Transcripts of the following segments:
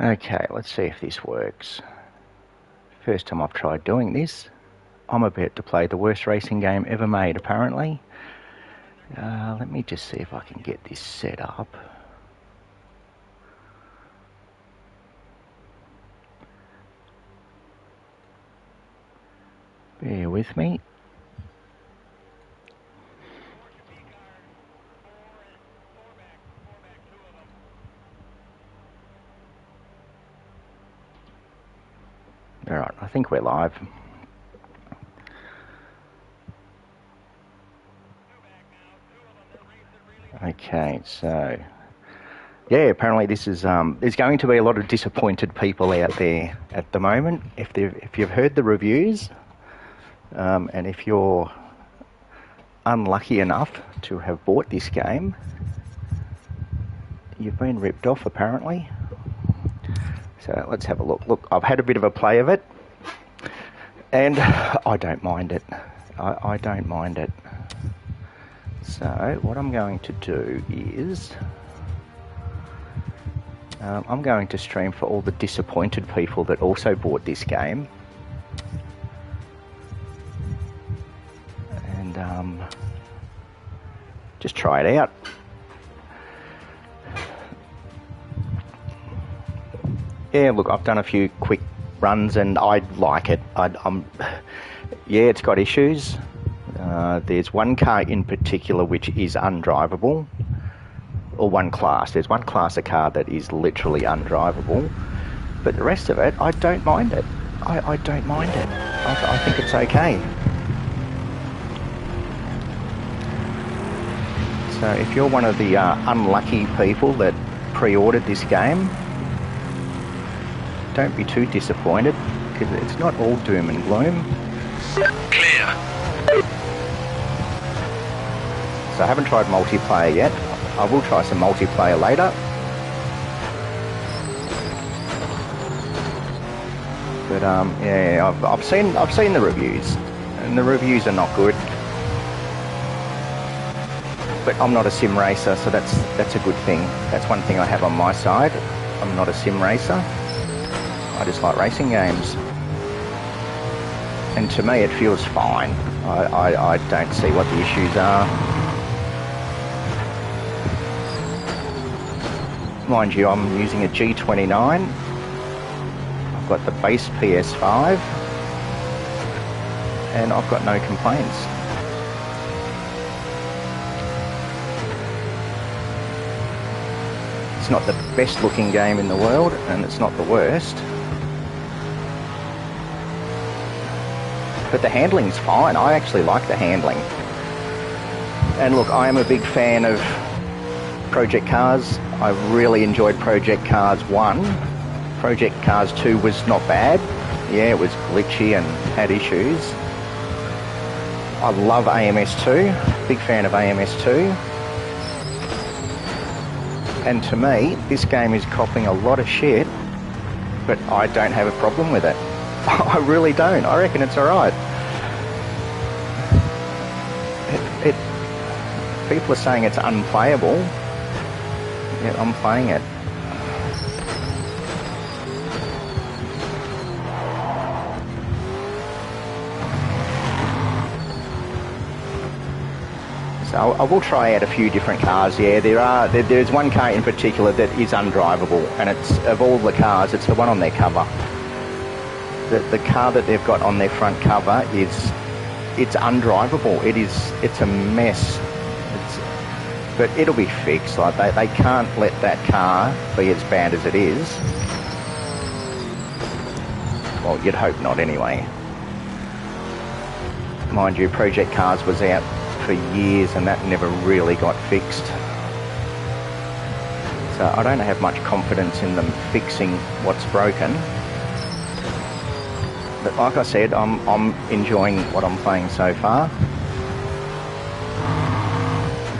Okay, let's see if this works. First time I've tried doing this. I'm about to play the worst racing game ever made, apparently. Let me just see if I can get this set up. Bear with me. Alright, I think we're live. Okay, so yeah, apparently this is there's going to be a lot of disappointed people out there at the moment. If you've heard the reviews, and if you're unlucky enough to have bought this game, you've been ripped off apparently. So let's have a look. Look, I've had a bit of a play of it, and I don't mind it. I don't mind it. So what I'm going to do is I'm going to stream for all the disappointed people that also bought this game, and just try it out. Yeah, look, I've done a few quick runs and I like it. Yeah, it's got issues. There's one car in particular which is undrivable, or one class. There's one class of car that is literally undrivable, but the rest of it, I don't mind it. I don't mind it. I think it's okay. So if you're one of the unlucky people that pre-ordered this game, don't be too disappointed, because it's not all doom and gloom. Clear. So I haven't tried multiplayer yet. I will try some multiplayer later. But yeah, I've seen the reviews, and the reviews are not good. But I'm not a sim racer, so that's a good thing. That's one thing I have on my side. I'm not a sim racer. I just like racing games. And to me it feels fine. I don't see what the issues are. Mind you, I'm using a G29. I've got the base PS5, and I've got no complaints. It's not the best looking game in the world, and it's not the worst. But the handling's fine. I actually like the handling. And look, I am a big fan of Project Cars. I really enjoyed Project Cars 1. Project Cars 2 was not bad. Yeah, it was glitchy and had issues. I love AMS2. Big fan of AMS2. And to me, this game is copping a lot of shit, but I don't have a problem with it. I really don't. I reckon it's alright. People are saying it's unplayable. Yeah, I'm playing it. So I will try out a few different cars. Yeah, there's one car in particular that is undrivable, and it's, of all the cars, it's the one on their cover. The car that they've got on their front cover it's undrivable. It's a mess. But it'll be fixed. Like they can't let that car be as bad as it is. Well, you'd hope not anyway. Mind you, Project Cars was out for years and that never really got fixed. So I don't have much confidence in them fixing what's broken. But like I said, I'm enjoying what I'm playing so far.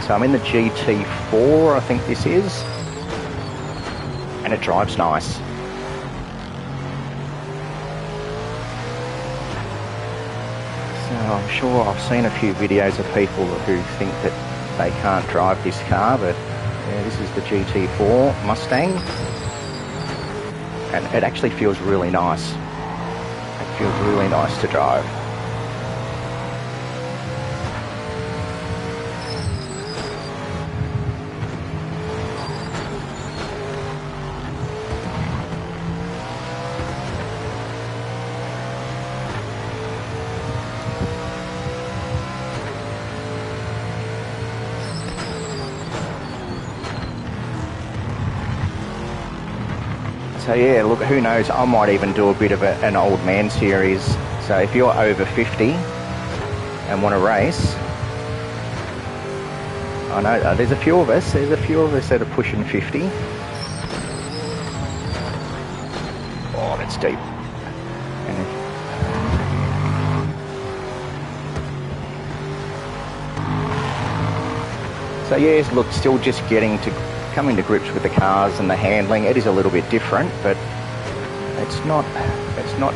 So I'm in the GT4, I think this is, and it drives nice. So I'm sure I've seen a few videos of people who think that they can't drive this car, but yeah, this is the GT4 Mustang. and it actually feels really nice. It feels really nice to drive. So yeah, look, who knows, I might even do a bit of an old man series. So if you're over 50 and want to race, I know there's a few of us that are pushing 50. Oh, that's deep. So yeah, look, still just coming to grips with the cars and the handling. It is a little bit different, but it's not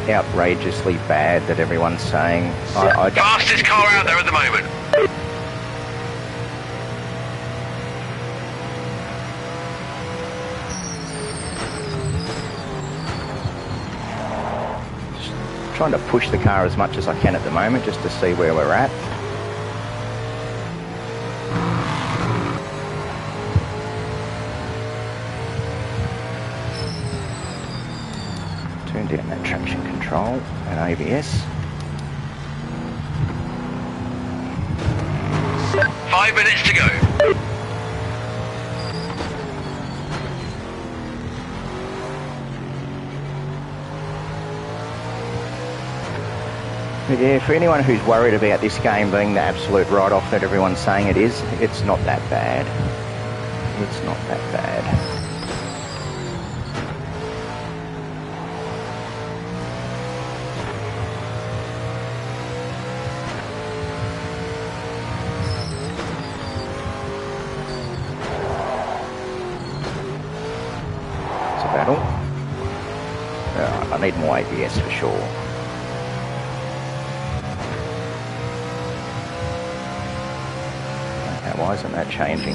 outrageously bad that everyone's saying. Fastest car out there at the moment. Just trying to push the car as much as I can at the moment, just to see where we're at. Turn down that traction control and ABS. 5 minutes to go. But yeah, for anyone who's worried about this game being the absolute write-off that everyone's saying it is, it's not that bad. It's not that bad. I need more ABS for sure. Okay, why isn't that changing?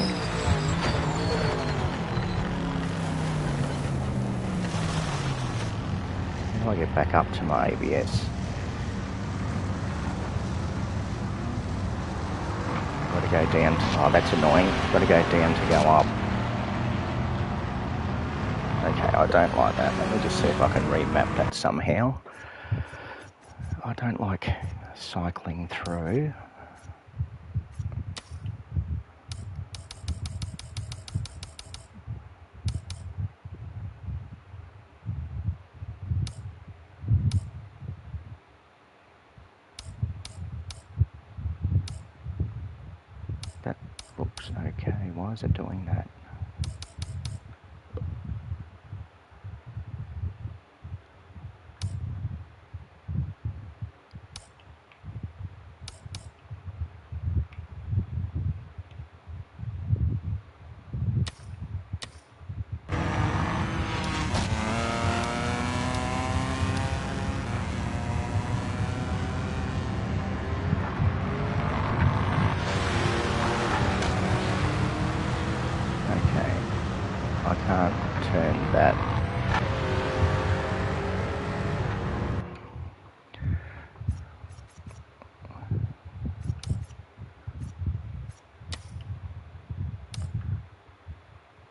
How do I get back up to my ABS? Got to go down. Oh, that's annoying. Got to go down to go up. Okay, I don't like that. Let me just see if I can remap that somehow. I don't like cycling through. That looks okay. Why is it doing that? I can't turn that.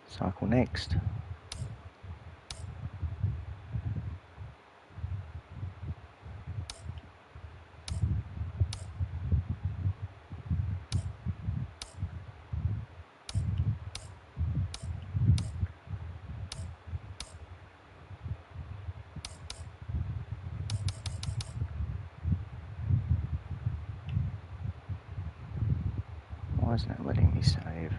Cycle next. Why isn't it letting me save?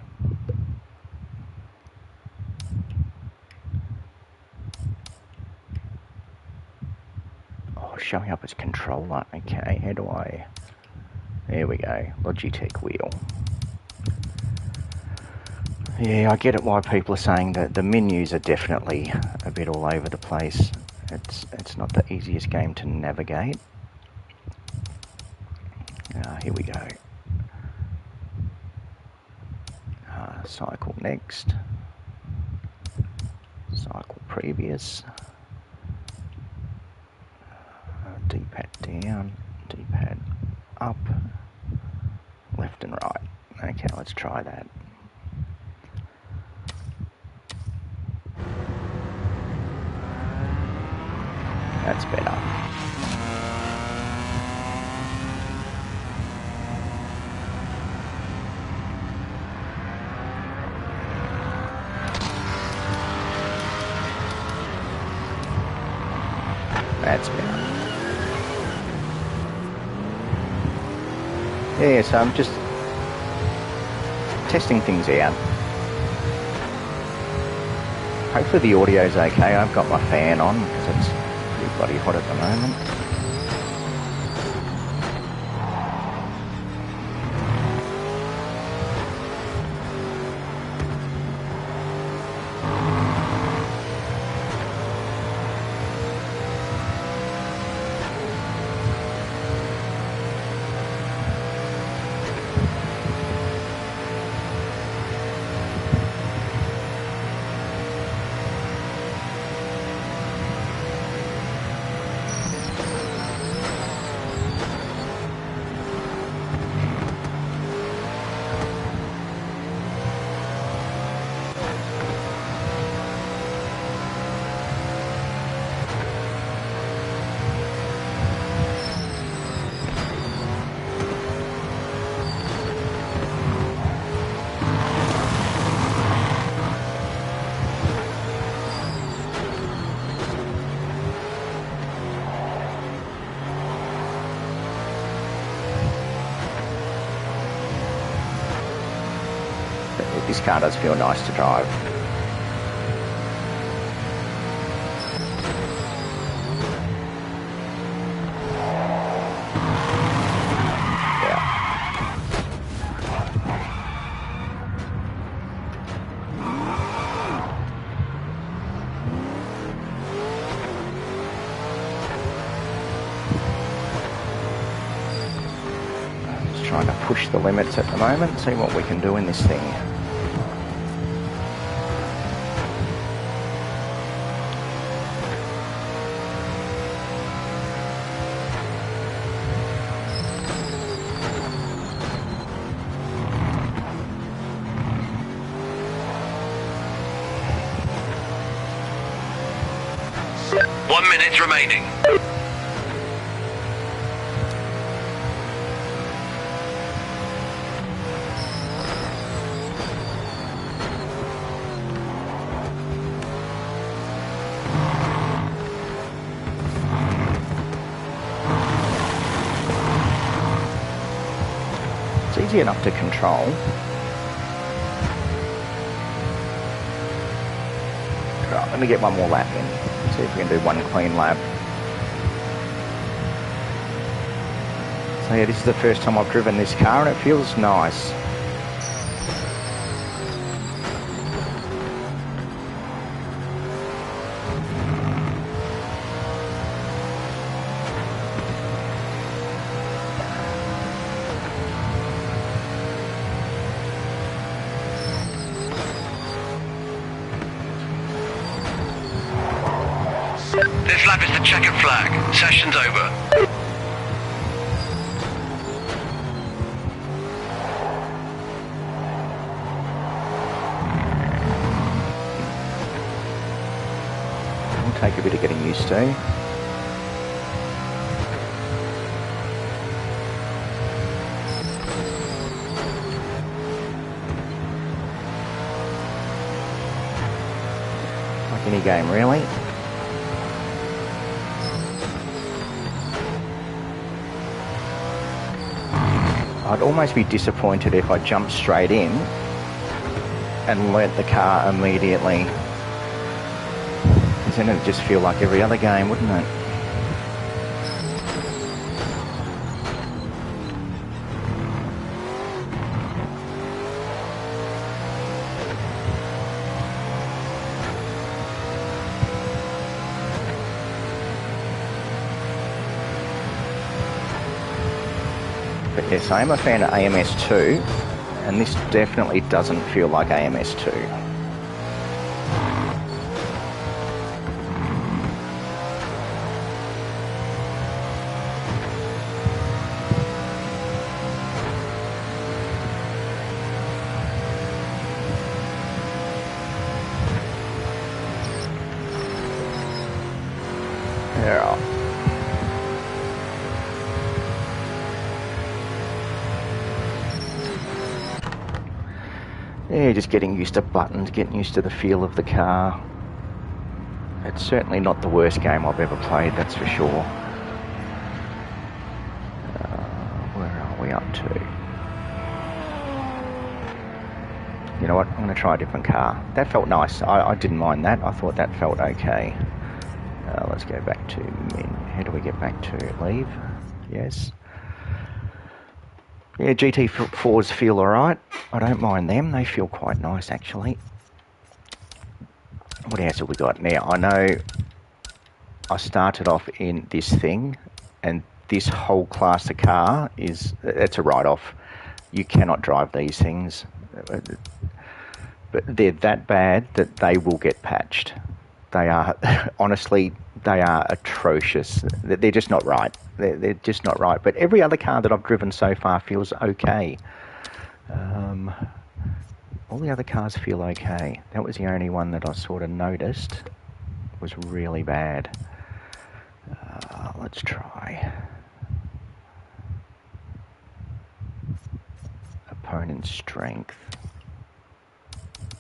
Oh, showing up as controller. Okay, how do I... There we go. Logitech wheel. Yeah, I get it why people are saying that the menus are definitely a bit all over the place. It's not the easiest game to navigate. Here we go. Cycle next. Cycle previous. D-pad down, D-pad up, left and right. Okay, let's try that. That's better. That's better. Yeah, so I'm just testing things out. Hopefully the audio's okay. I've got my fan on because it's pretty bloody hot at the moment. This car does feel nice to drive. Just trying to push the limits at the moment, see what we can do in this thing. Remaining. It's easy enough to control. Right, let me get one more lap in. See if we can do one clean lap. So yeah, this is the first time I've driven this car and it feels nice. This lap is the checkered flag. Session's over. It'll take a bit of getting used to. Like any game, really. I'd almost be disappointed if I jumped straight in and learnt the car immediately. Because then it'd just feel like every other game, wouldn't it? But yes, I am a fan of AMS2, and this definitely doesn't feel like AMS2. Yeah, just getting used to buttons, getting used to the feel of the car. It's certainly not the worst game I've ever played, that's for sure. Where are we up to? You know what, I'm going to try a different car. That felt nice. I didn't mind that. I thought that felt okay. Let's go back to min. How do we get back to leave? Yes. Yeah, GT4s feel alright. I don't mind them. They feel quite nice, actually. What else have we got? Now, I know I started off in this thing, and this whole class of car it's a write-off. You cannot drive these things. But they're that bad that they will get patched. They are, honestly, they are atrocious. They're just not right. They're just not right. But every other car that I've driven so far feels okay. All the other cars feel okay. That was the only one that I sort of noticed was really bad. Let's try. Opponent strength.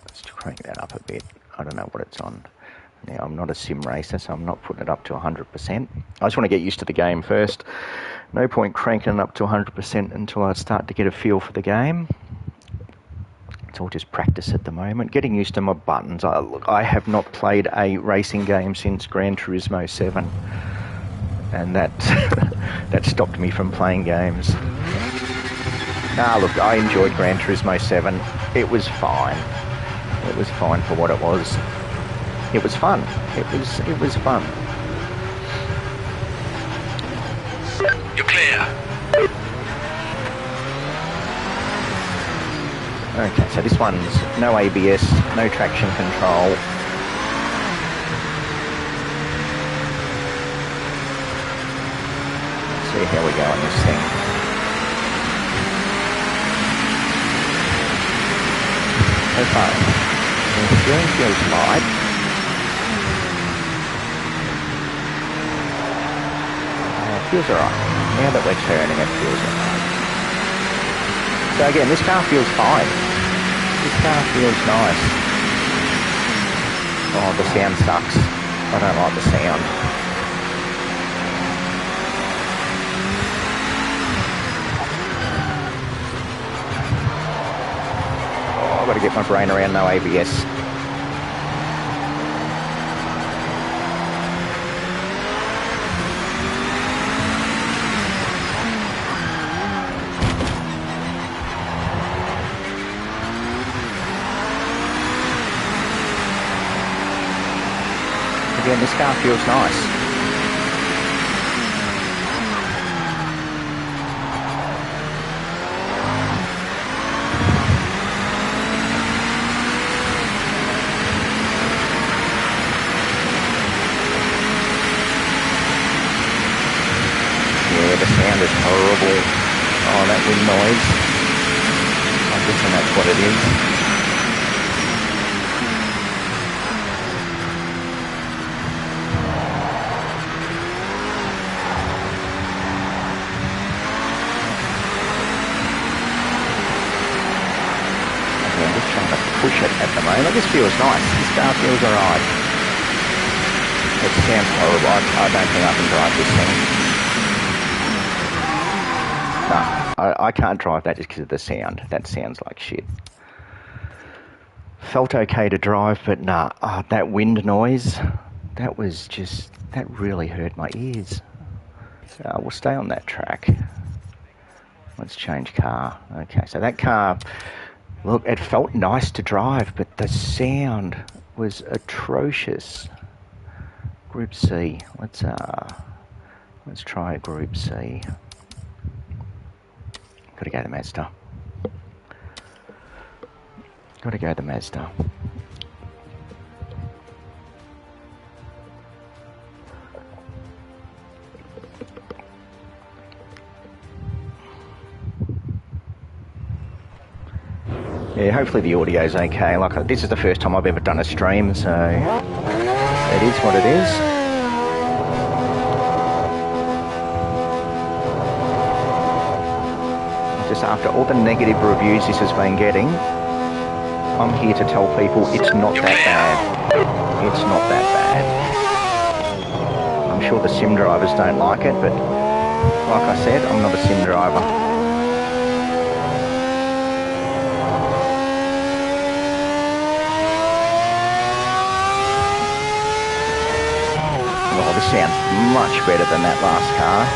Let's crank that up a bit. I don't know what it's on. Now, I'm not a sim racer, so I'm not putting it up to 100%. I just want to get used to the game first. No point cranking it up to 100% until I start to get a feel for the game. It's all just practice at the moment. Getting used to my buttons. I have not played a racing game since Gran Turismo 7. And that stopped me from playing games. Look, I enjoyed Gran Turismo 7. It was fine. It was fine for what it was. It was fun. It was fun. You're clear. Okay, so this one's no ABS, no traction control. Let's see how we go on this thing. So far, the steering feels light. Feels alright. Now that we're turning, it feels alright. So again, this car feels fine. This car feels nice. Oh, the sound sucks. I don't like the sound. Oh, I've got to get my brain around no ABS. Again, this car feels nice. Yeah, the sound is horrible. Oh, that wind noise. I'm guessing that's what it is. Push it at the moment. This feels nice. This car feels alright. It sounds horrible. I don't think I can drive this thing. No, I can't drive that just because of the sound. That sounds like shit. Felt okay to drive, but nah. That wind noise, that really hurt my ears. We'll stay on that track. Let's change car. Okay, so that car... Look, it felt nice to drive, but the sound was atrocious. Group C. Let's try Group C. Gotta go to Mazda. Gotta go to Mazda. Yeah, hopefully the audio's okay. Like, this is the first time I've ever done a stream, so it is what it is. Just after all the negative reviews this has been getting, I'm here to tell people it's not that bad. It's not that bad. I'm sure the sim drivers don't like it, but like I said, I'm not a sim driver. Oh, this sounds much better than that last car.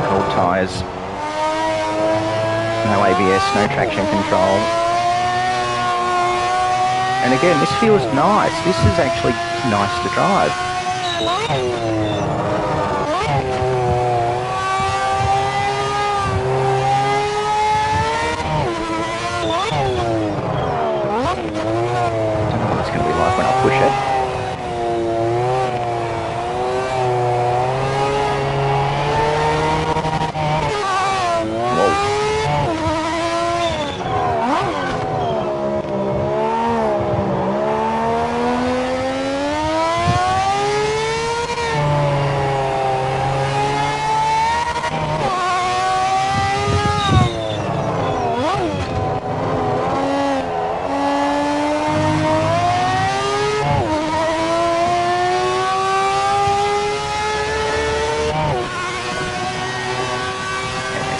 Cold tyres. No ABS, no traction control. And again, this feels nice. This is actually nice to drive. Don't know what it's going to be like when I push it.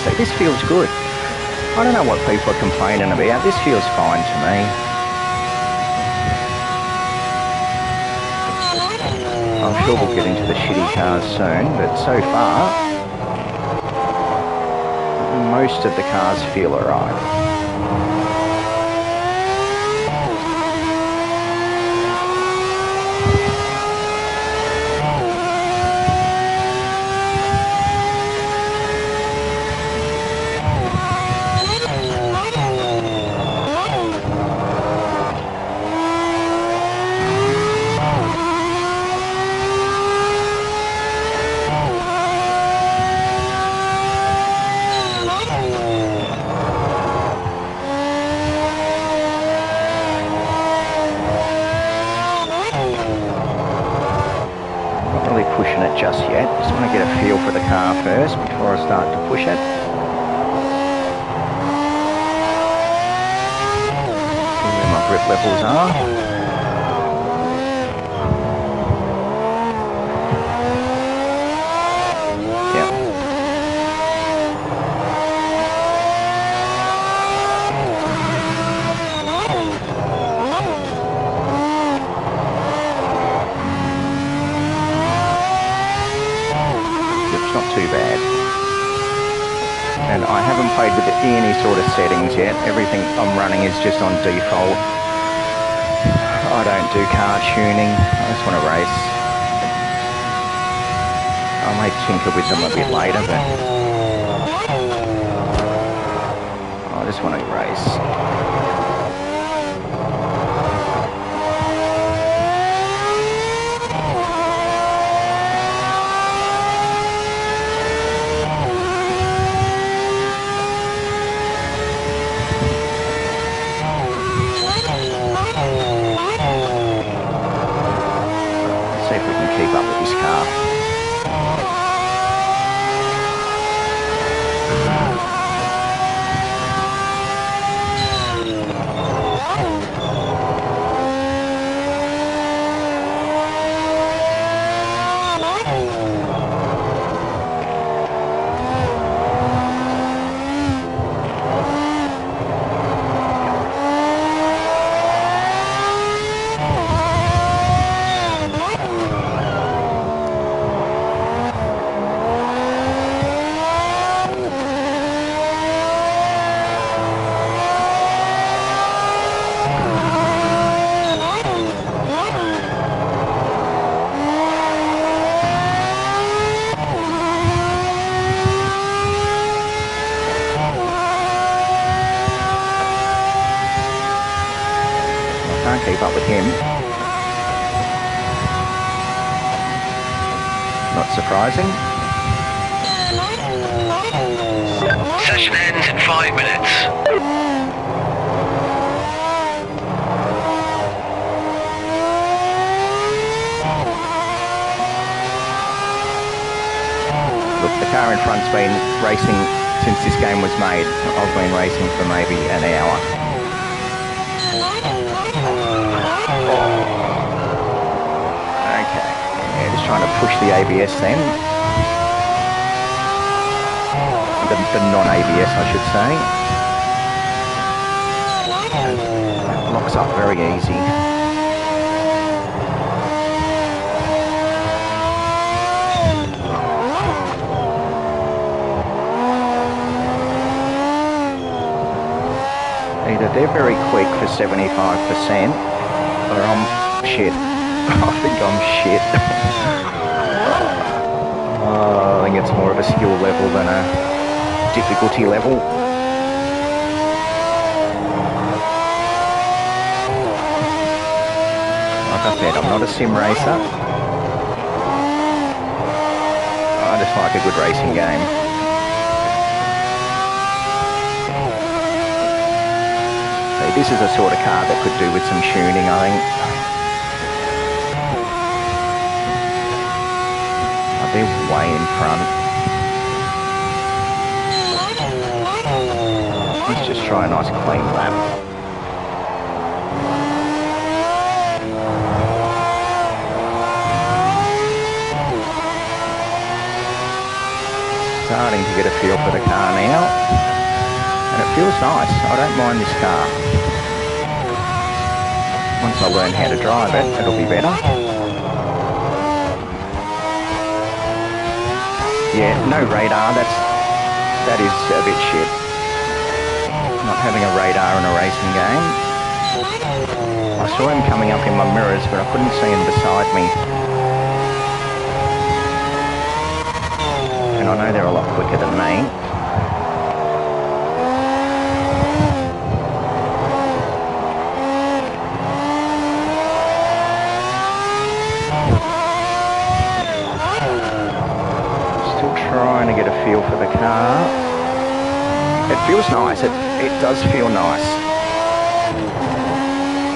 So this feels good. I don't know what people are complaining about. This feels fine to me. I'm sure we'll get into the shitty cars soon, but so far, most of the cars feel alright. Pushing it just yet. Just want to get a feel for the car first before I start to push it. See where my grip levels are. Yep. Not too bad. And I haven't played with any sort of settings yet. Everything I'm running is just on default. I don't do car tuning. I just want to race. I may tinker with them a bit later, but I just want to race. See if we can keep up with this car. Can't keep up with him. Not surprising. Session ends in 5 minutes. Look, the car in front's been racing since this game was made. I've been racing for maybe an hour. Okay, yeah, just trying to push the ABS then. The non-ABS, I should say. It locks up very easy. Either they're very quick for 75%, or I'm shit. I think I'm shit. I think it's more of a skill level than a difficulty level. Like I said, I'm not a sim racer. I just like a good racing game. This is a sort of car that could do with some tuning, I think. Oh, they're way in front. Let's just try a nice clean lap. Starting to get a feel for the car now. And it feels nice. I don't mind this car. Once I learn how to drive it, it'll be better. Yeah, no radar, that is a bit shit. Not having a radar in a racing game. I saw him coming up in my mirrors, but I couldn't see him beside me. And I know they're a lot quicker than me. Trying to get a feel for the car. It feels nice. It does feel nice.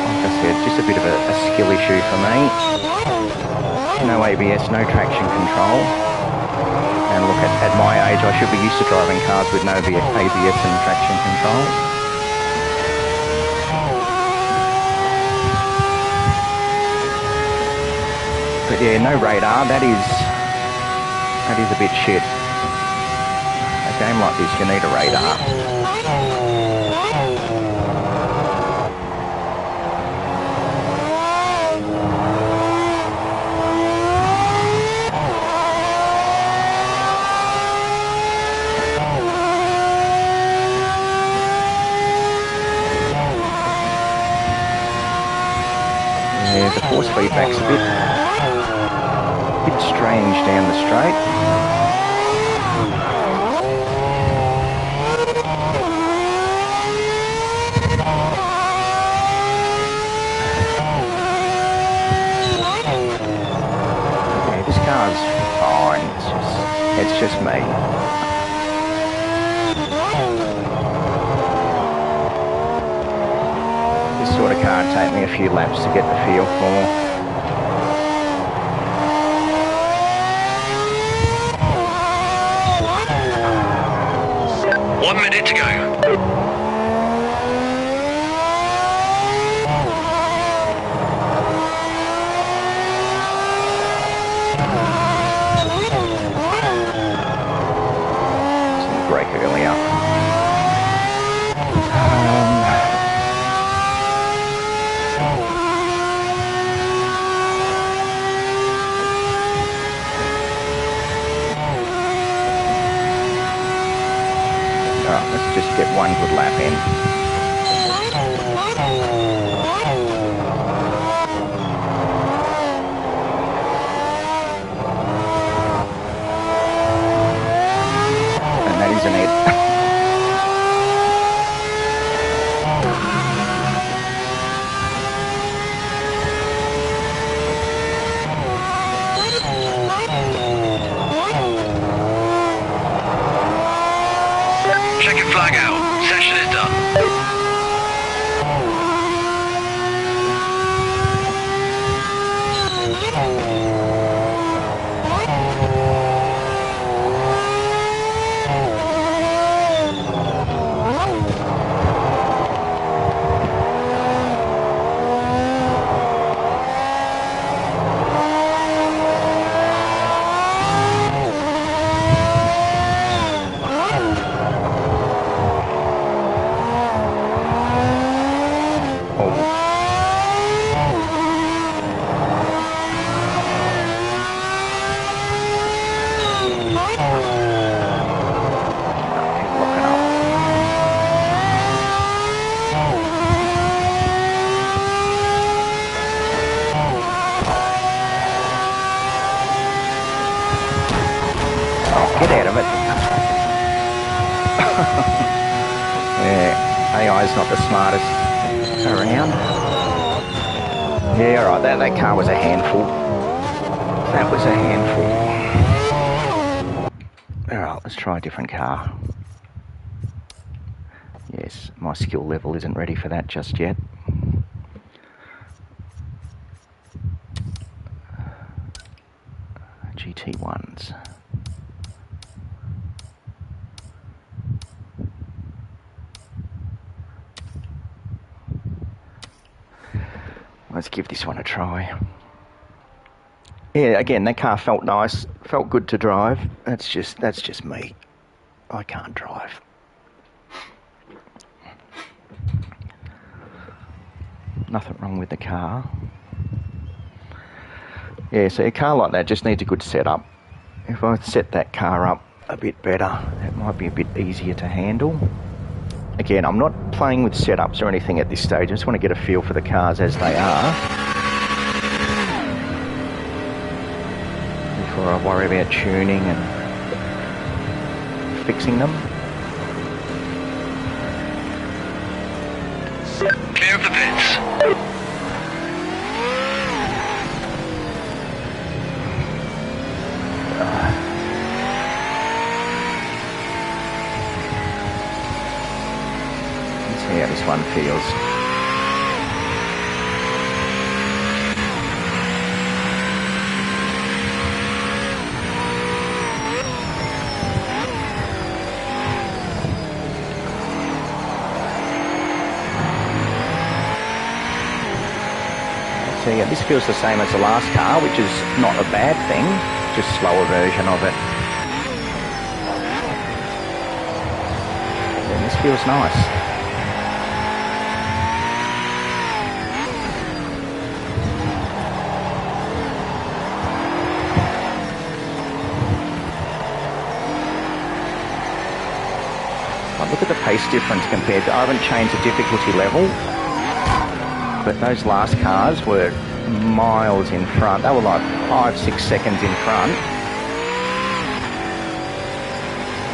Like I said, just a bit of a skill issue for me. No ABS, no traction control. And look, at my age, I should be used to driving cars with no ABS and traction control. But yeah, no radar. That is a bit shit. A game like this, you need a radar. Yeah, the force feedback's a bit strange down the straight. Yeah, this car's fine. It's just me. This sort of car would take me a few laps to get the feel for. 1 minute to go. Break earlier. Let's just get one good lap in. And that isn't it. Checking flag out. Session is done. Keep locking up. Oh, get out of it. Yeah, AI's not the smartest around. Yeah, right, that car was a handful. That was a handful. Alright, let's try a different car. Yes, my skill level isn't ready for that just yet. GT1s. Let's give this one a try. Yeah, again, that car felt nice, felt good to drive. That's just me. I can't drive. Nothing wrong with the car. Yeah, so a car like that just needs a good setup. If I set that car up a bit better, it might be a bit easier to handle. Again, I'm not playing with setups or anything at this stage. I just want to get a feel for the cars as they are before I worry about tuning and fixing them. Clear of the pits. Let's see how this one feels. So yeah, this feels the same as the last car, which is not a bad thing, just slower version of it. And this feels nice. But look at the pace difference compared to, I haven't changed the difficulty level. But those last cars were miles in front. They were like 5-6 seconds in front.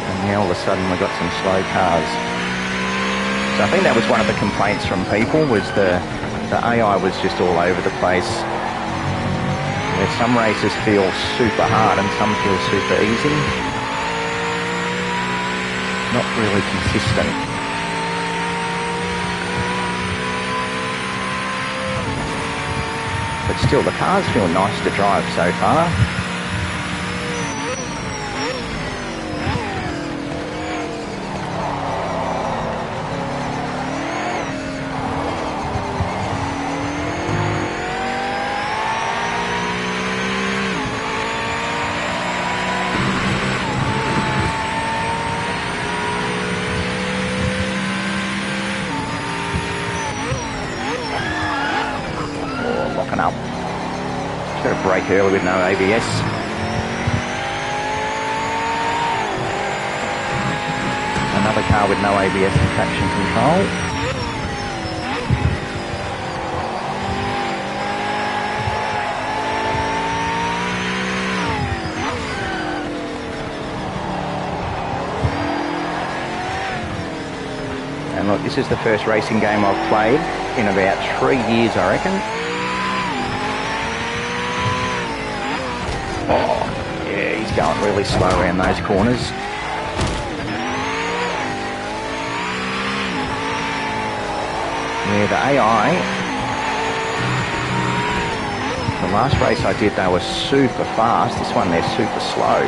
And now all of a sudden we've got some slow cars. So I think that was one of the complaints from people, was the AI was just all over the place. Where some races feel super hard and some feel super easy. Not really consistent. But still, the cars feel nice to drive so far. Oh, locking up. Got a brake early with no ABS. Another car with no ABS and traction control. And look, this is the first racing game I've played in about 3 years, I reckon. Oh, yeah, he's going really slow around those corners. Yeah, the AI, the last race I did, they were super fast. This one, they're super slow.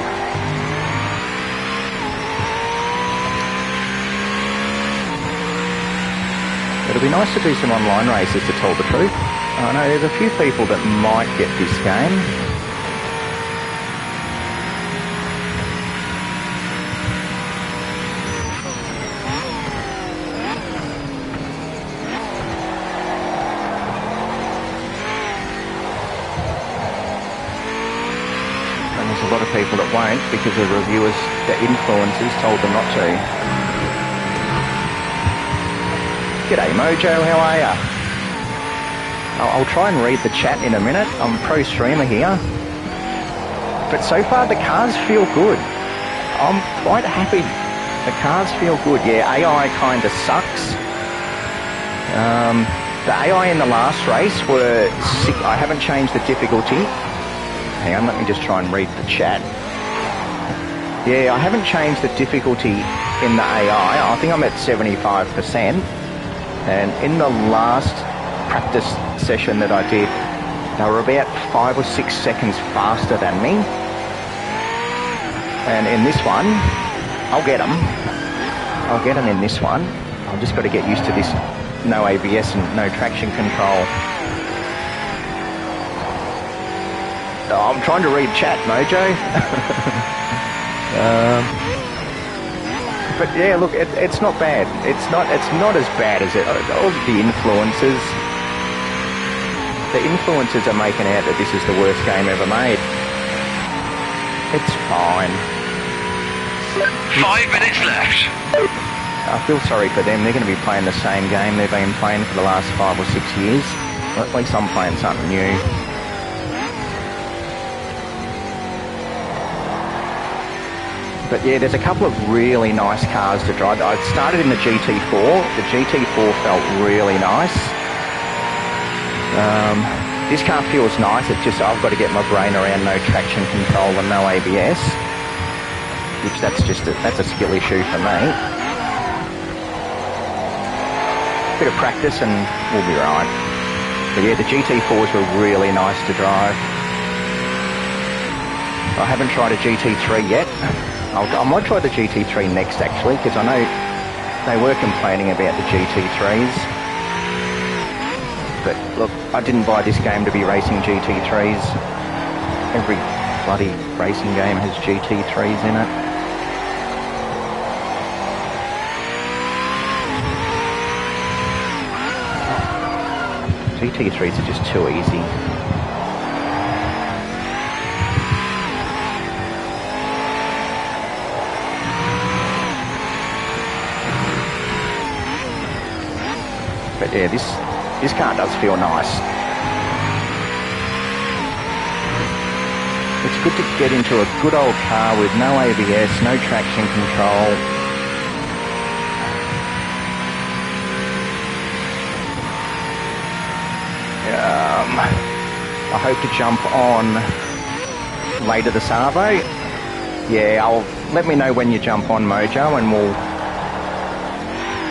It'll be nice to do some online races, to tell the truth. I know there's a few people that might get this game. And there's a lot of people that won't because the reviewers, the influencers, told them not to. G'day Mojo, how are ya? I'll try and read the chat in a minute. I'm a pro streamer here. But so far the cars feel good. I'm quite happy. The cars feel good. Yeah, AI kind of sucks. The AI in the last race were sick. I haven't changed the difficulty. Hang on, let me just try and read the chat. Yeah, I haven't changed the difficulty in the AI. I think I'm at 75%. And in the last practice session that I did, they were about 5 or 6 seconds faster than me. And in this one, I'll get them. I'll get them in this one. I've just got to get used to this no ABS and no traction control. Oh, I'm trying to read chat, Mojo. But yeah, look, it's not bad. It's not as bad as it. All the influencers. The influencers are making out that this is the worst game ever made. It's fine. 5 minutes left. I feel sorry for them. They're going to be playing the same game they've been playing for the last 5 or 6 years. Well, at least I'm playing something new. But yeah, there's a couple of really nice cars to drive. I started in the GT4. The GT4 felt really nice. This car feels nice. It's just I've got to get my brain around no traction control and no ABS, which that's a skill issue for me. Bit of practice and we'll be right. But yeah, the GT4s were really nice to drive. I haven't tried a GT3 yet. I might try the GT3 next actually, because I know they were complaining about the GT3s. But look, I didn't buy this game to be racing GT3s. Every bloody racing game has GT3s in it. GT3s are just too easy. But yeah, this car does feel nice. It's good to get into a good old car with no ABS, no traction control. I hope to jump on later this Arvo. Yeah, let me know when you jump on, Mojo, and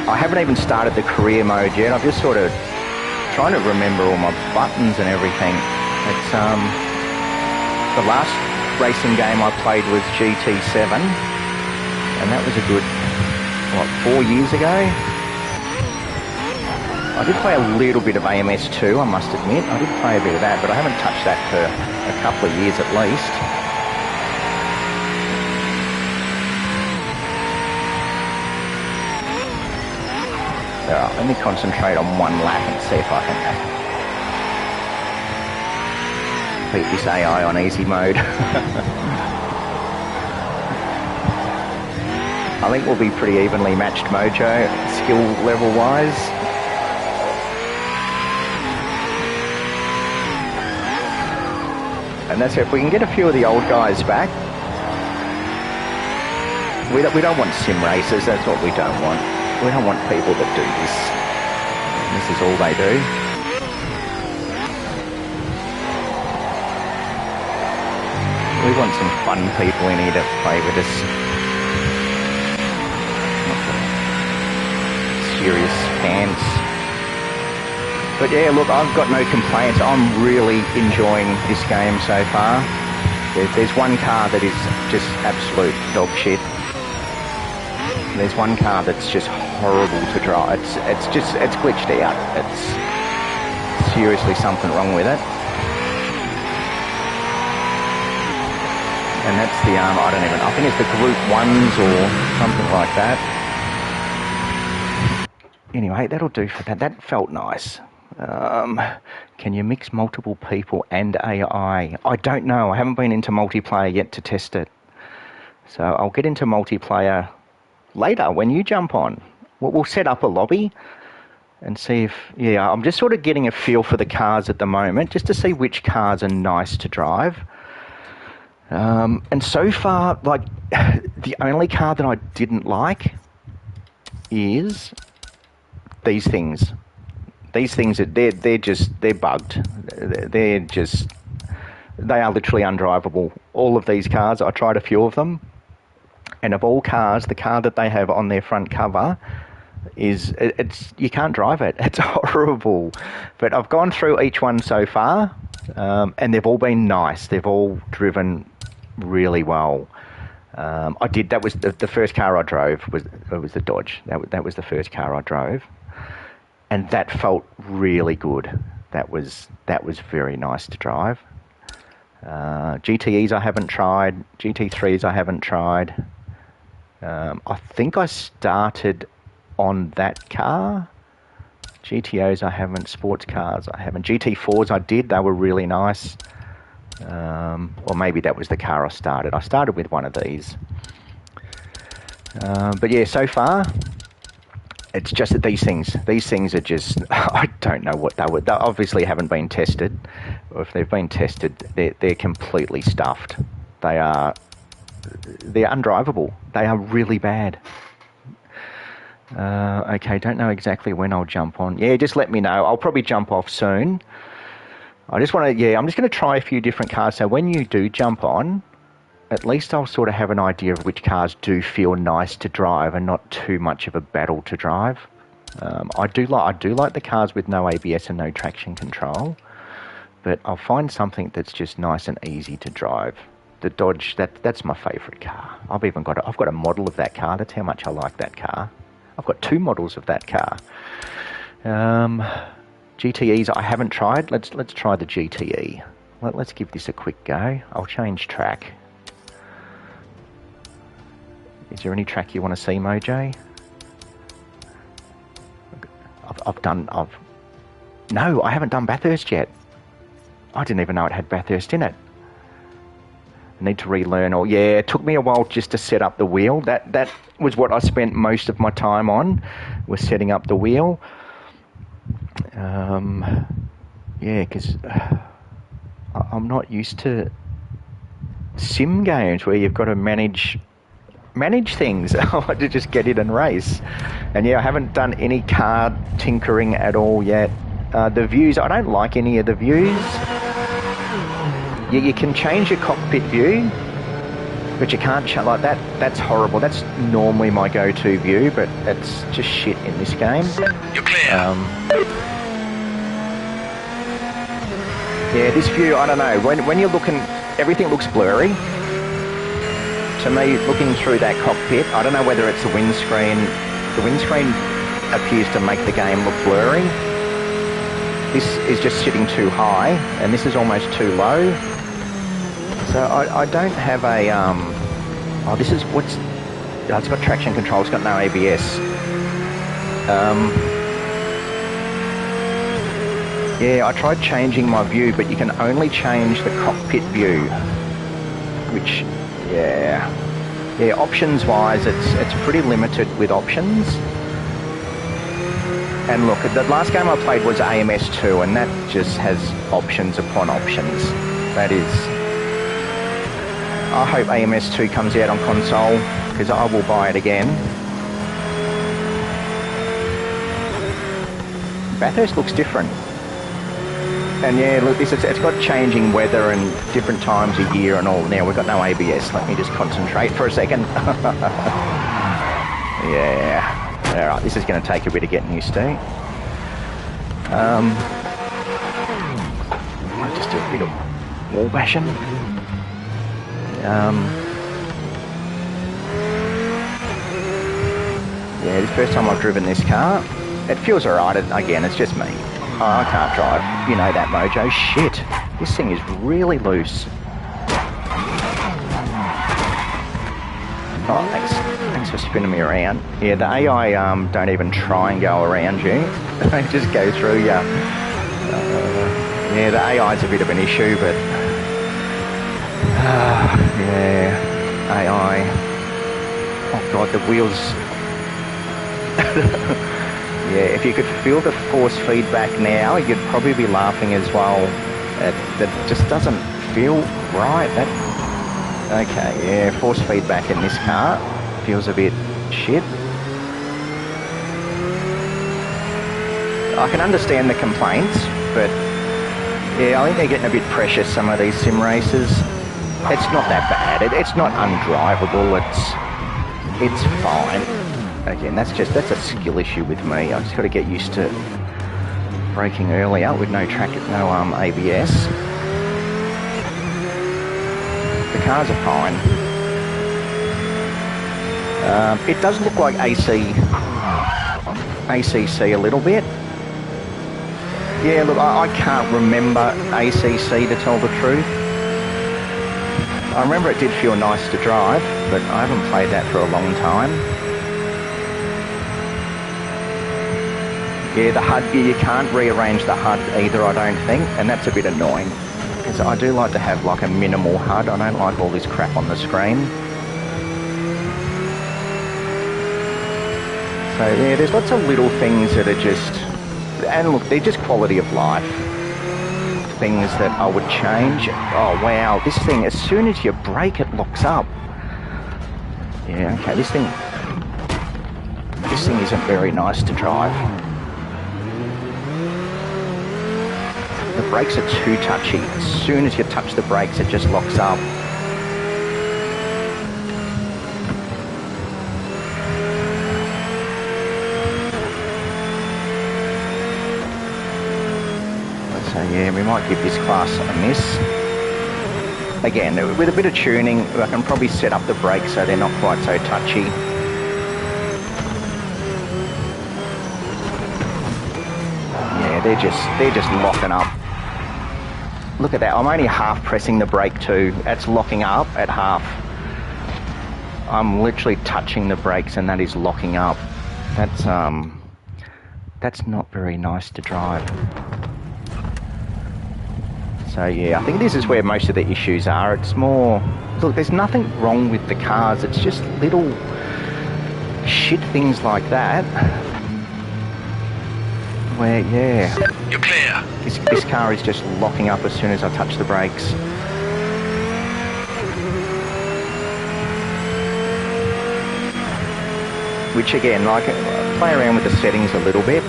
I haven't even started the career mode yet. I'm just sort of trying to remember all my buttons and everything. It's the last racing game I played was GT7, and that was a good 4 years ago. I did play a little bit of AMS2, I must admit. I did play a bit of that, but I haven't touched that for a couple of years at least. Alright, let me concentrate on one lap and see if I can beat this AI on easy mode. I think we'll be pretty evenly matched, Mojo, skill level wise. And that's it. If we can get a few of the old guys back. We don't want sim racers, that's what we don't want. We don't want people that do this. This is all they do. We want some fun people in here to play with us. Serious fans. But yeah, look, I've got no complaints. I'm really enjoying this game so far. There's one car that is just absolute dog shit. There's one car that's just horrible to drive. It's glitched out. It's seriously something wrong with it. And that's the I think it's the Group 1s or something like that. Anyway, that'll do for that. That felt nice. Can you mix multiple people and AI? I don't know. I haven't been into multiplayer yet to test it. So I'll get into multiplayer later when you jump on. We'll set up a lobby and see if... Yeah, I'm just sort of getting a feel for the cars at the moment, just to see which cars are nice to drive. And so far, like, the only car that I didn't like is these things. These things, they're bugged. They are literally undrivable. All of these cars, I tried a few of them, and of all cars, the car that they have on their front cover it's you can't drive it. It's horrible. But I've gone through each one so far, and they've all been nice. They've all driven really well. That was the first car I drove was the Dodge. That was the first car I drove, and that felt really good. That was very nice to drive. GTEs I haven't tried. GT3s I haven't tried. I think I started on that car. GTOs I haven't. Sports cars I haven't. GT4s I did. They were really nice. Or maybe that was the car I started. I started with one of these. But yeah, so far, it's just that these things are just, I don't know what they were. They obviously haven't been tested. Or if they've been tested, they're completely stuffed. They're undrivable. They are really bad. Okay, don't know exactly when I'll jump on. Yeah, just let me know. I'll probably jump off soon. I'm just going to try a few different cars. So when you do jump on, at least I'll sort of have an idea of which cars do feel nice to drive and not too much of a battle to drive. I do like the cars with no ABS and no traction control, but I'll find something that's just nice and easy to drive. The Dodge, that's my favourite car. I've got a model of that car. That's how much I like that car. I've got 2 models of that car. GTEs I haven't tried. Let's try the GTE. Let's give this a quick go. I'll change track. Is there any track you want to see, Mojo? No, I haven't done Bathurst yet. I didn't even know it had Bathurst in it. I need to relearn it took me a while just to set up the wheel. That was what I spent most of my time on, was setting up the wheel. Because I'm not used to sim games where you've got to manage things. I want to just get in and race. And yeah, I haven't done any car tinkering at all yet. The views, I don't like any of the views. You can change your cockpit view, but you can't like that. That's horrible. That's normally my go-to view, but it's just shit in this game. You're clear. Yeah, this view, I don't know. When you're looking, everything looks blurry. To me, looking through that cockpit, I don't know whether it's the windscreen. The windscreen appears to make the game look blurry. This is just sitting too high, and this is almost too low. So I don't have a... it's got traction control, it's got no ABS. Yeah, I tried changing my view, but you can only change the cockpit view. Which, yeah, options-wise, it's pretty limited with options. And look, the last game I played was AMS2, and that just has options upon options. That is... I hope AMS2 comes out on console, because I will buy it again. Bathurst looks different. And yeah, look, it's got changing weather and different times of year and all. Now, we've got no ABS. Let me just concentrate for a second. Yeah. All right, this is going to take a bit of getting used to. I'll just do a bit of wall bashing. Yeah, this first time I've driven this car. It feels alright. Again, it's just me. Oh, I can't drive. You know that, Mojo. Shit. This thing is really loose. Oh, thanks. Thanks for spinning me around. Yeah, the AI don't even try and go around you. They just go through you. Yeah, the AI's a bit of an issue, but... yeah, AI. Oh God, the wheels... yeah, if you could feel the force feedback now, you'd probably be laughing as well. That just doesn't feel right. Okay, yeah, force feedback in this car feels a bit shit. I can understand the complaints, but yeah, I think they're getting a bit precious, some of these sim races. It's not that bad. It's not undrivable. It's fine. Again, that's a skill issue with me. I just got to get used to braking earlier with no ABS. The cars are fine. It does look like ACC a little bit. Yeah, look, I can't remember ACC to tell the truth. I remember it did feel nice to drive, but I haven't played that for a long time. Yeah, the HUD, you can't rearrange the HUD either, I don't think, and that's a bit annoying. Because I do like to have like a minimal HUD, I don't like all this crap on the screen. So yeah, there's lots of little things that are just, and look, they're just quality of life things that I would change. Oh wow, this thing, as soon as you brake, it locks up. Yeah, okay, this thing isn't very nice to drive. The brakes are too touchy. As soon as you touch the brakes, it just locks up. So yeah, we might give this class a miss. Again, with a bit of tuning, I can probably set up the brakes so they're not quite so touchy. Yeah, they're just locking up. Look at that, I'm only half pressing the brake too. That's locking up at half. I'm literally touching the brakes and that is locking up. That's not very nice to drive. So yeah, I think this is where most of the issues are. It's more, look, there's nothing wrong with the cars. It's just little shit things like that. Where, yeah. You're clear. This car is just locking up as soon as I touch the brakes. Which again, like, I play around with the settings a little bit,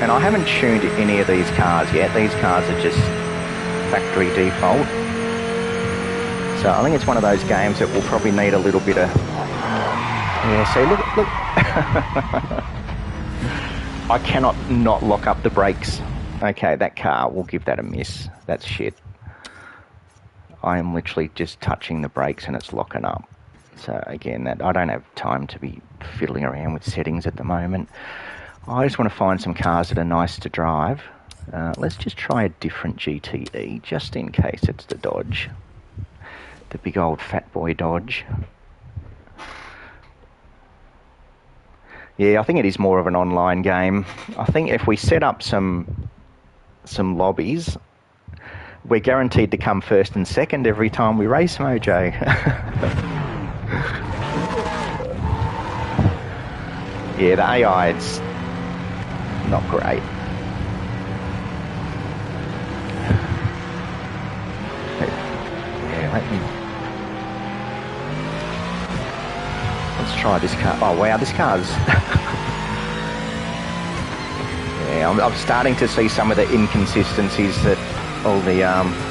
and I haven't tuned any of these cars yet. These cars are just factory default. So I think it's one of those games that will probably need a little bit of... Yeah, see, look. I cannot not lock up the brakes. Okay, that car, we'll give that a miss. That's shit. I am literally just touching the brakes and it's locking up. So again, that I don't have time to be fiddling around with settings at the moment. I just want to find some cars that are nice to drive. Let's just try a different GTE, just in case it's the Dodge. The big old fat boy Dodge. Yeah, I think it is more of an online game. I think if we set up some lobbies, we're guaranteed to come first and second every time we race, Mojo. Yeah, the AI, it's not great. Yeah, let's try this car. Oh wow, this car's... Yeah, I'm starting to see some of the inconsistencies that all the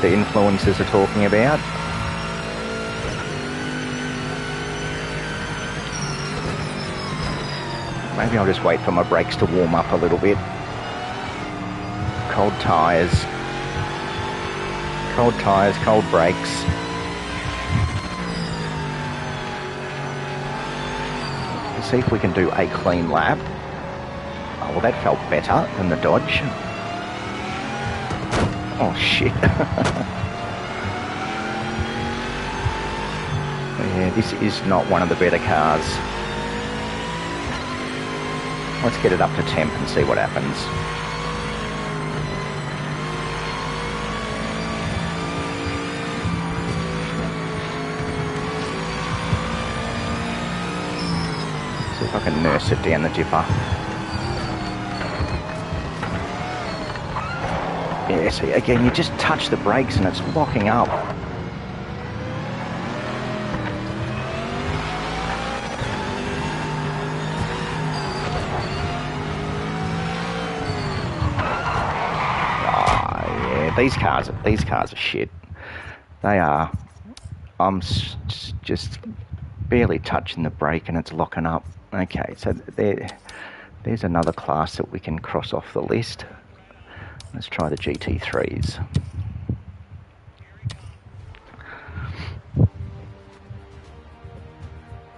influencers are talking about. Maybe I'll just wait for my brakes to warm up a little bit. Cold tyres, cold brakes. Let's see if we can do a clean lap. Oh, well, that felt better than the Dodge. Oh, shit. Yeah, this is not one of the better cars. Let's get it up to temp and see what happens. See if I can nurse it down the dipper. Yeah, see, again, you just touch the brakes and it's locking up. These cars are shit. They are. I'm just barely touching the brake and it's locking up. Okay, so there's another class that we can cross off the list. Let's try the GT3s.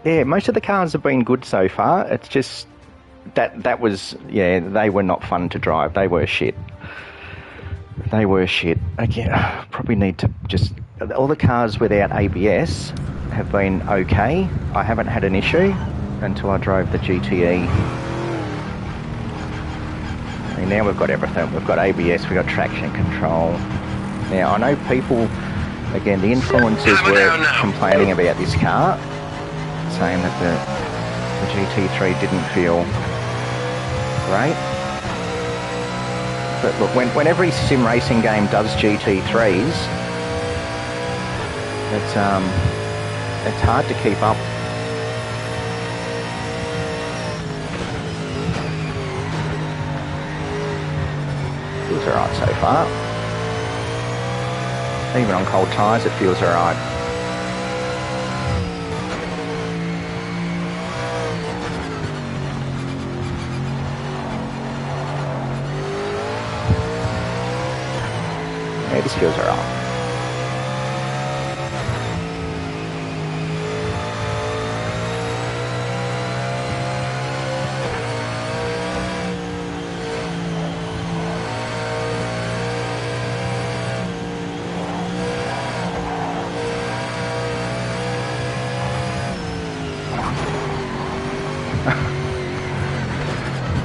Yeah, most of the cars have been good so far. It's just that was, yeah, they were not fun to drive. They were shit. They were shit. Again, probably need to just... All the cars without ABS have been okay. I haven't had an issue until I drove the GTE. And now we've got everything. We've got ABS, we've got traction control. Now, I know people... Again, the influencers were complaining about this car, saying that the GT3 didn't feel great. But look, when every sim racing game does GT3s, it's hard to keep up. Feels alright so far. Even on cold tyres, it feels alright. Yeah, this feels alright.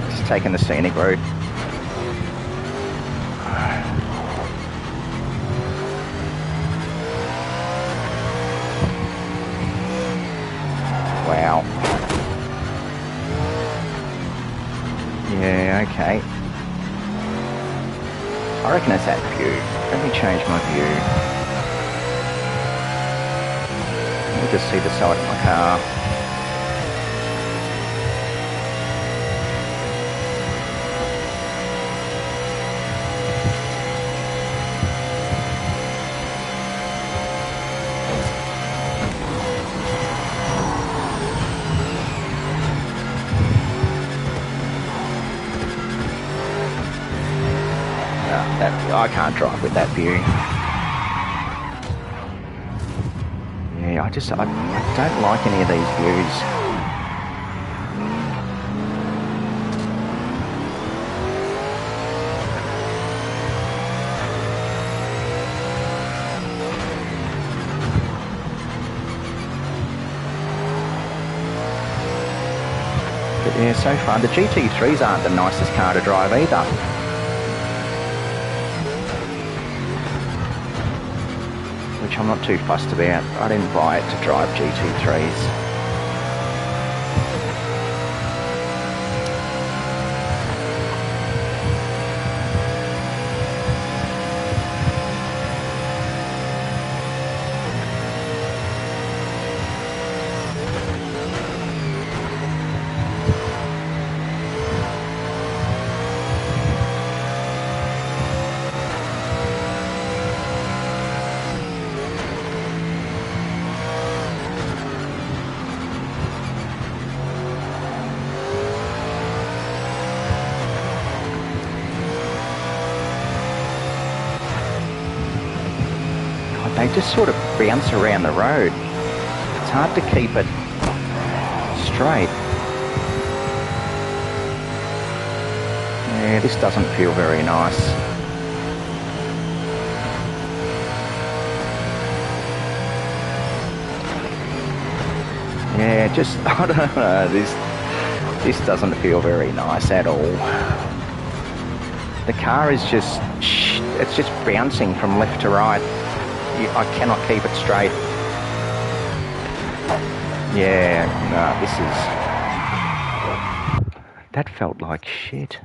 Just taking the scenic route. Wow. Yeah, okay. I reckon it's that view. Let me change my view. Let me just see the side of my car. I can't drive with that view. Yeah, I don't like any of these views. But yeah, so far the GT3s aren't the nicest car to drive either. Which I'm not too fussed about. I didn't buy it to drive GT3s. They just sort of bounce around the road. It's hard to keep it straight. Yeah, this doesn't feel very nice. Yeah, just, I don't know, This doesn't feel very nice at all. The car is just, it's just bouncing from left to right. I cannot keep it straight. Yeah, no, this is... That felt like shit.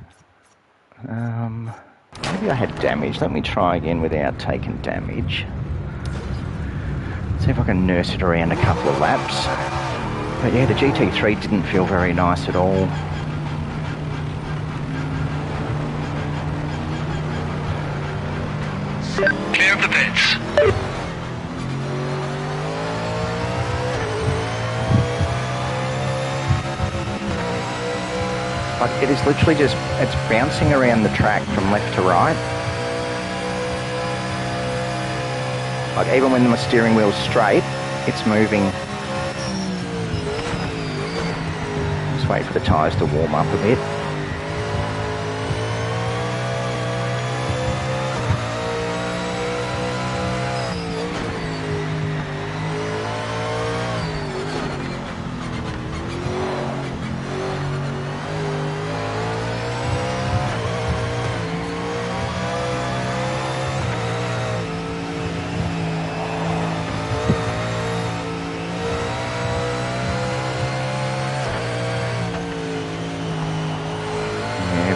Maybe I had damage. Let me try again without taking damage. See if I can nurse it around a couple of laps. But yeah, the GT3 didn't feel very nice at all. Clear of the pits. Like, it is literally just, it's bouncing around the track from left to right. Like, even when my steering wheel's straight, it's moving. Just wait for the tyres to warm up a bit.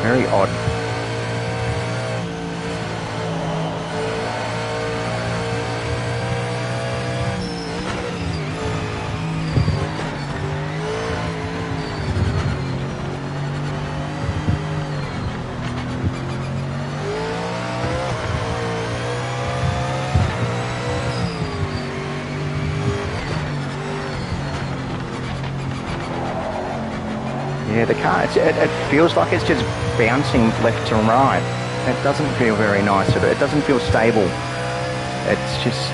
Very odd. Yeah, the car, it feels like it's just bouncing left to right. It doesn't feel very nice. It doesn't feel stable. It's just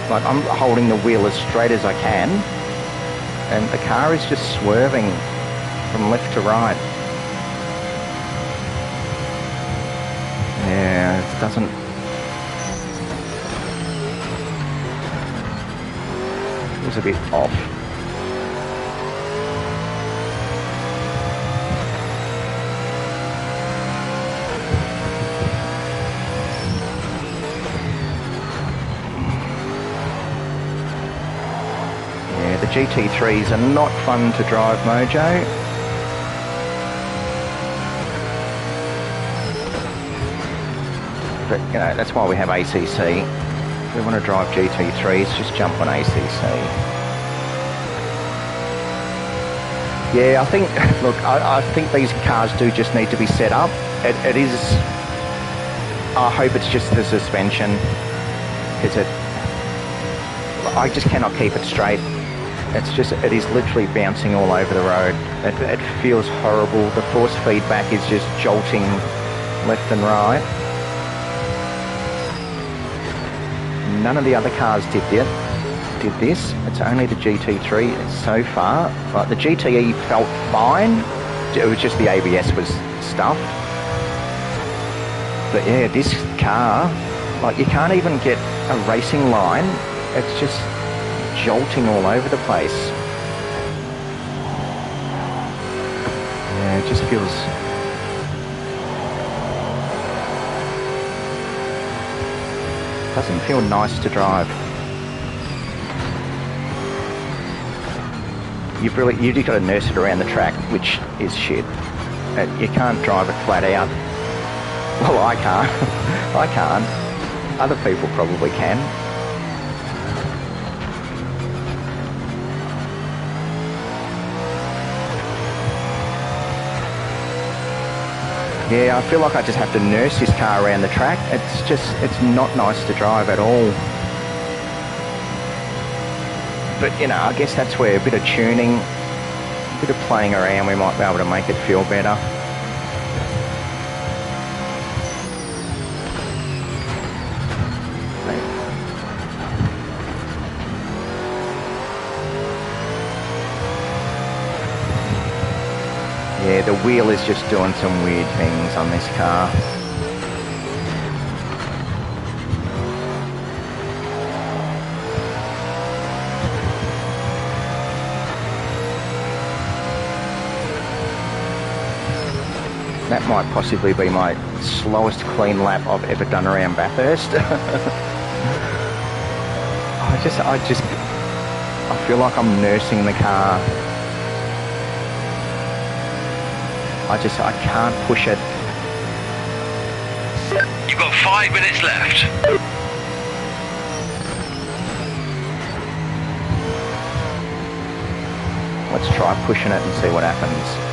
like I'm holding the wheel as straight as I can, and the car is just swerving from left to right. Yeah, it doesn't... Feels a bit off. The GT3s are not fun to drive, Mojo. But, you know, that's why we have ACC. If we want to drive GT3s, just jump on ACC. Yeah, I think, look, I think these cars do just need to be set up. It is, I hope it's just the suspension, because I just cannot keep it straight. It's just, it is literally bouncing all over the road. It feels horrible. The force feedback is just jolting left and right. None of the other cars did this. It's only the GT3 so far. Like, the GTE felt fine. It was just the ABS was stuffed. But yeah, this car, like, you can't even get a racing line. It's just jolting all over the place. Yeah, it just feels... doesn't feel nice to drive. You've got to nurse it around the track, which is shit. You can't drive it flat out. Well, I can't. I can't. Other people probably can. Yeah, I feel like I just have to nurse this car around the track. It's not nice to drive at all. But, you know, I guess that's where a bit of tuning, a bit of playing around, we might be able to make it feel better. Yeah, the wheel is just doing some weird things on this car. That might possibly be my slowest clean lap I've ever done around Bathurst. I feel like I'm nursing the car. I can't push it. You've got 5 minutes left. Let's try pushing it and see what happens.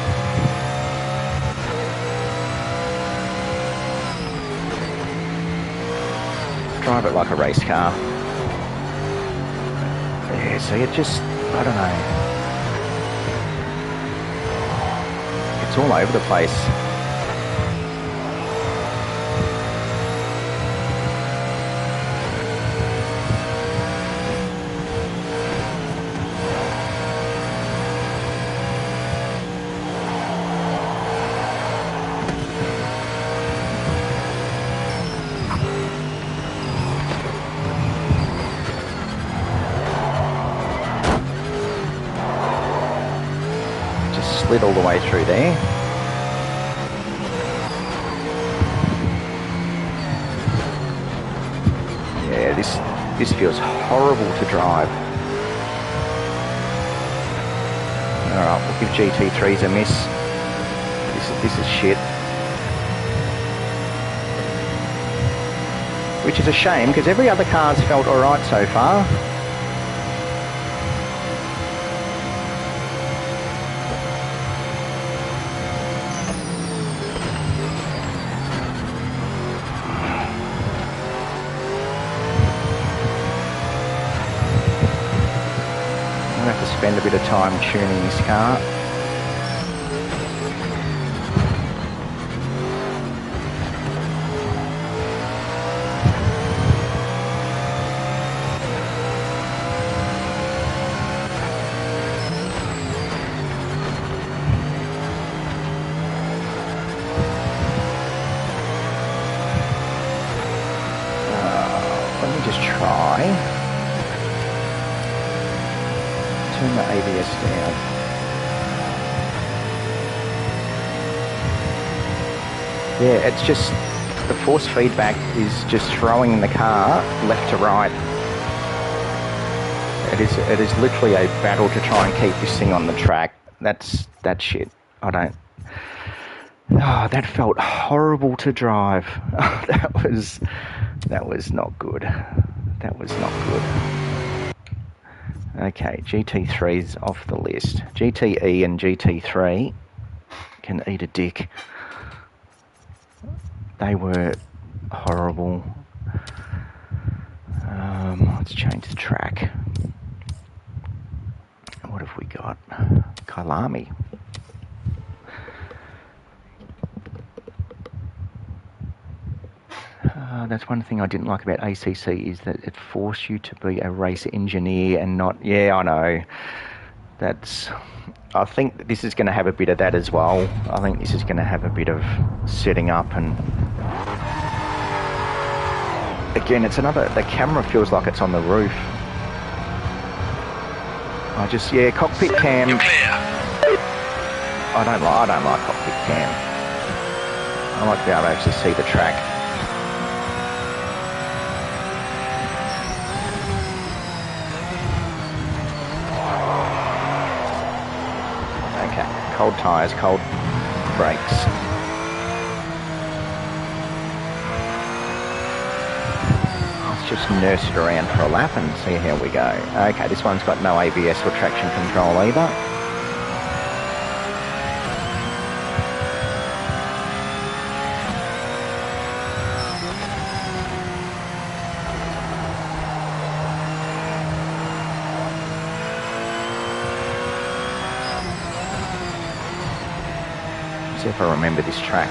Drive it like a race car. Yeah, see, it just, I don't know. It's all over the place. Slid all the way through there. Yeah, this feels horrible to drive. Alright, we'll give GT3s a miss. This is shit. Which is a shame, because every other car's felt alright so far. Spend a bit of time tuning this car. Let me just try. Turn the ABS down. Yeah, it's just, the force feedback is just throwing the car left to right. It is literally a battle to try and keep this thing on the track. That's shit. I don't... Oh, that felt horrible to drive. That was not good. That was not good. Okay, GT3's off the list. GTE and GT3 can eat a dick. They were horrible. Let's change the track. What have we got? Kyalami. That's one thing I didn't like about ACC is that it forced you to be a race engineer and not... Yeah, I know. I think this is going to have a bit of that as well. I think this is going to have a bit of setting up and... Again, it's another... The camera feels like it's on the roof. Yeah, cockpit cam... You're clear. I don't like cockpit cam. I like to be able to actually see the track. Cold tyres, cold brakes. Let's just nurse it around for a lap and see how we go. Okay, this one's got no ABS or traction control either. See if I remember this track.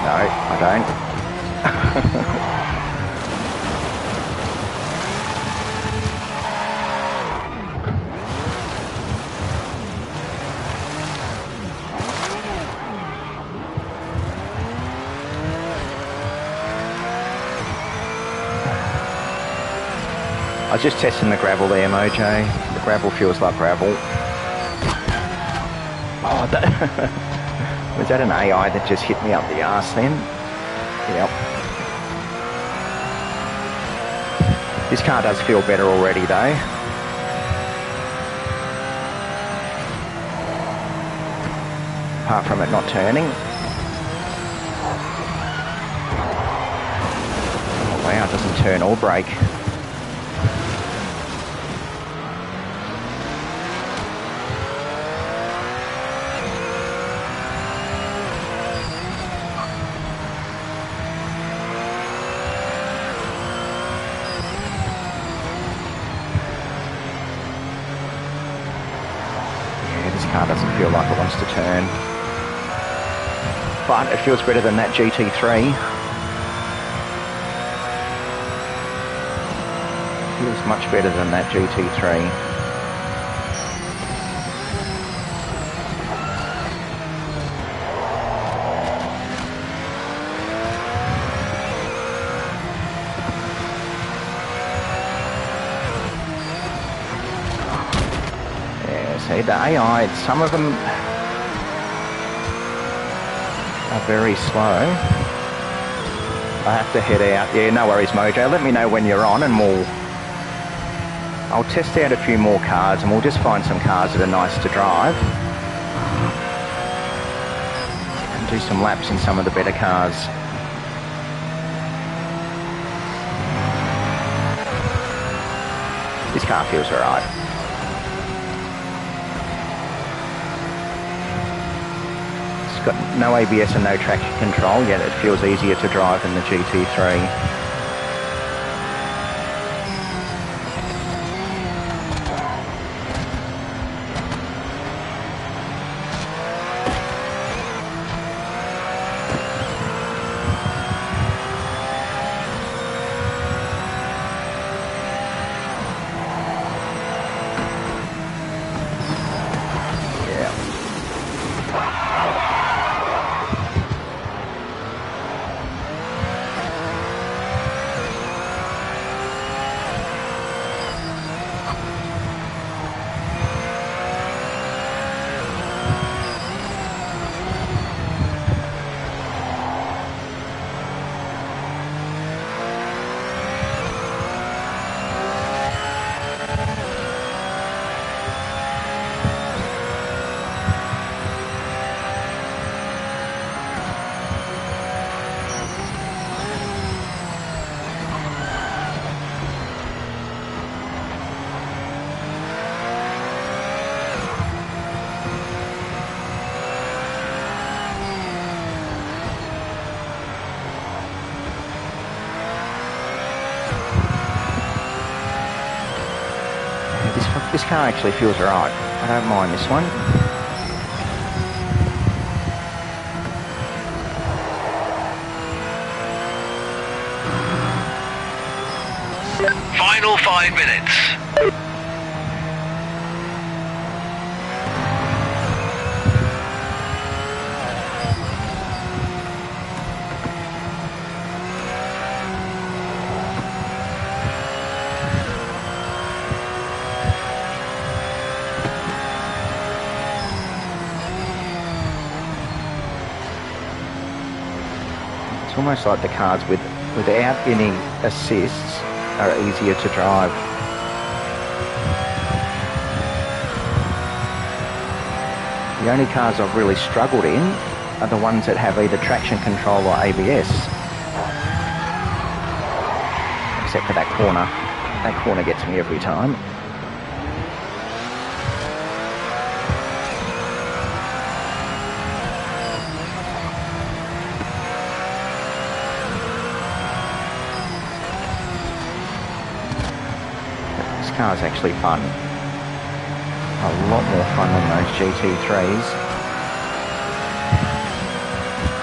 No, I don't. I was just testing the gravel there, Mojo. The gravel feels like gravel. Oh, that was that an AI that just hit me up the arse then? Yep. This car does feel better already though. Apart from it not turning. Oh wow, it doesn't turn or brake. Car doesn't feel like it wants to turn, but it feels better than that GT3. Feels much better than that GT3. See, the AI, some of them are very slow. I have to head out. Yeah, no worries, Mojo. Let me know when you're on and I'll test out a few more cars and we'll just find some cars that are nice to drive. And do some laps in some of the better cars. This car feels alright. Got no ABS and no traction control, yet it feels easier to drive than the GT3. This car actually feels alright. I don't mind this one. Final 5 minutes. It's almost like the cars without any assists are easier to drive. The only cars I've really struggled in are the ones that have either traction control or ABS. Except for that corner. That corner gets me every time. This car is actually fun. A lot more fun than those GT3s.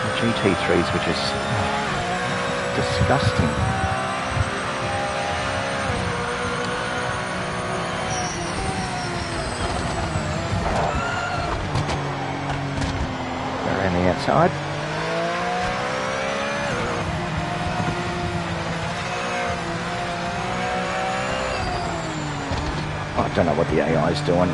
The GT3s were just disgusting. Go around the outside. Don't know what the AI is doing.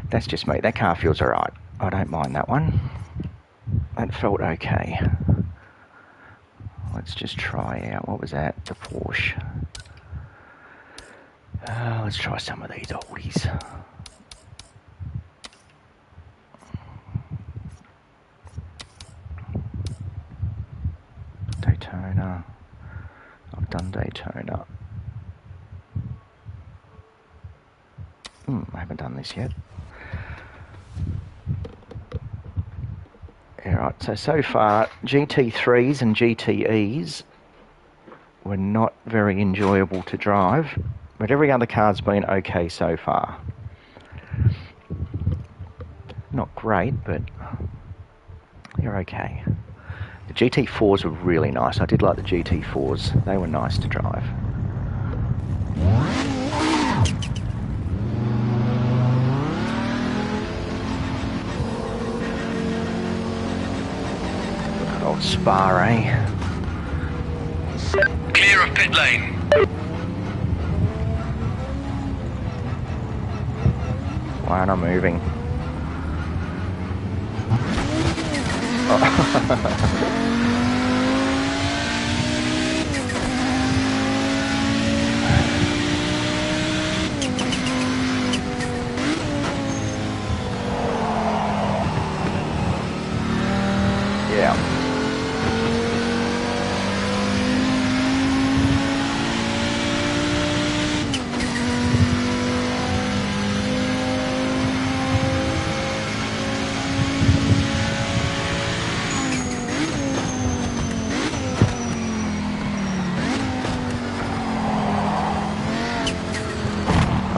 That's just me. That car feels alright. I don't mind that one. That felt okay. Let's just try out, what was that? The Porsche. Let's try some of these oldies. Daytona. I've done Daytona. I haven't done this yet. Alright, so far GT3s and GTEs were not very enjoyable to drive, but every other car's been okay so far. Not great, but they're okay. The GT4s were really nice. I did like the GT4s. They were nice to drive. Old Spa, eh? Clear of pit lane. Why aren't I moving? Oh.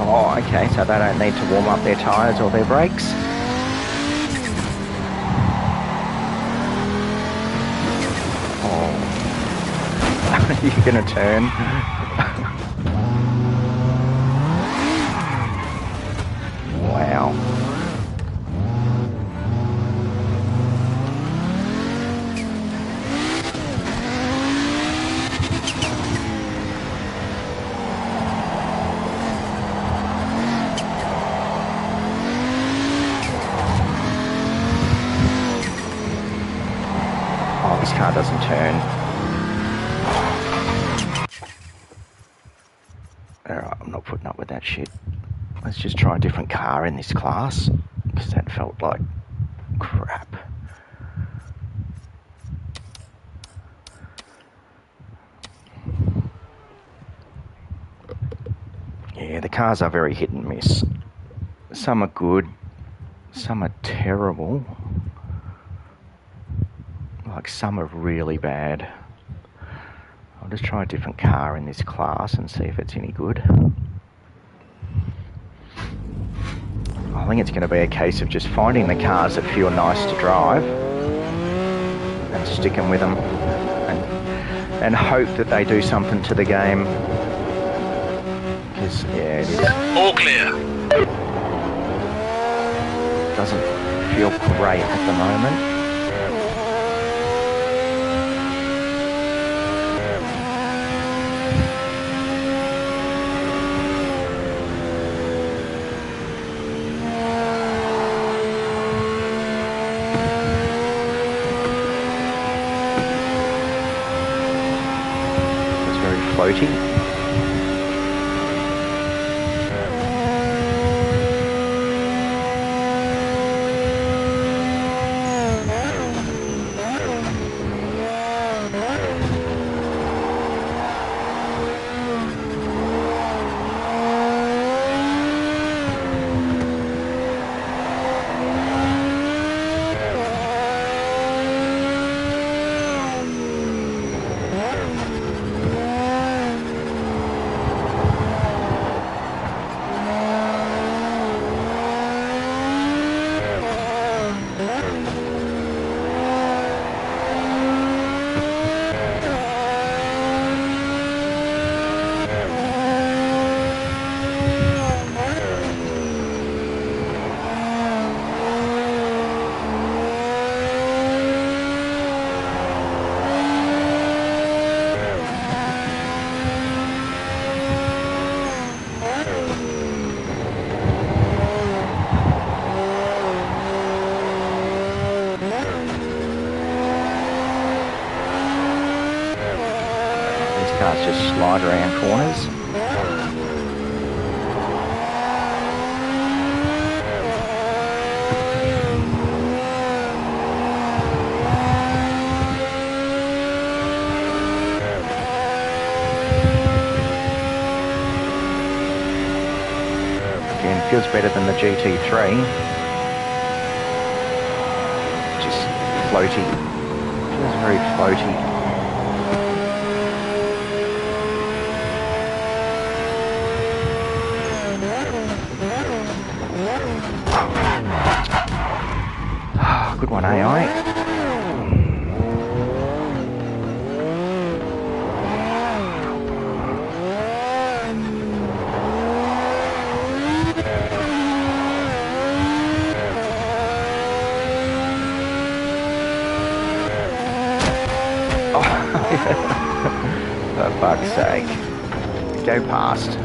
Oh, okay, so they don't need to warm up their tyres or their brakes. Oh, you're going to turn. Wow. This car doesn't turn. Alright, I'm not putting up with that shit. Let's just try a different car in this class, because that felt like crap. Yeah, the cars are very hit and miss. Some are good, some are terrible. Like some are really bad. I'll just try a different car in this class and see if it's any good. I think it's going to be a case of just finding the cars that feel nice to drive and sticking with them and hope that they do something to the game. Because, yeah, it is. All clear. Doesn't feel great at the moment. Floaty. cars just slide around corners. Again, feels better than the GT3. Just floaty. Feels very floaty. Good one, AI. For fuck's sake. Go past.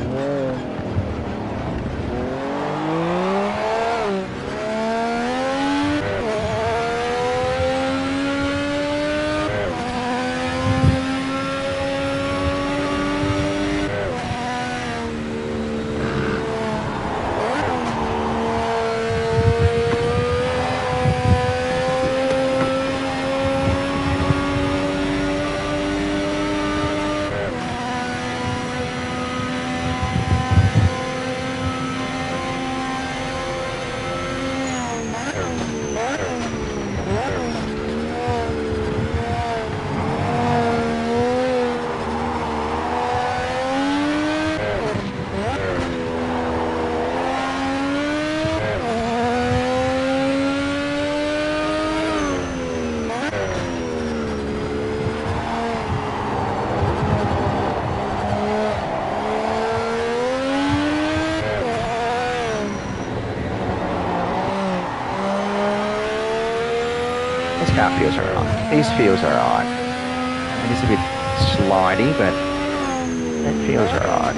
This car feels alright. This feels alright. It is a bit slidey, but it feels alright.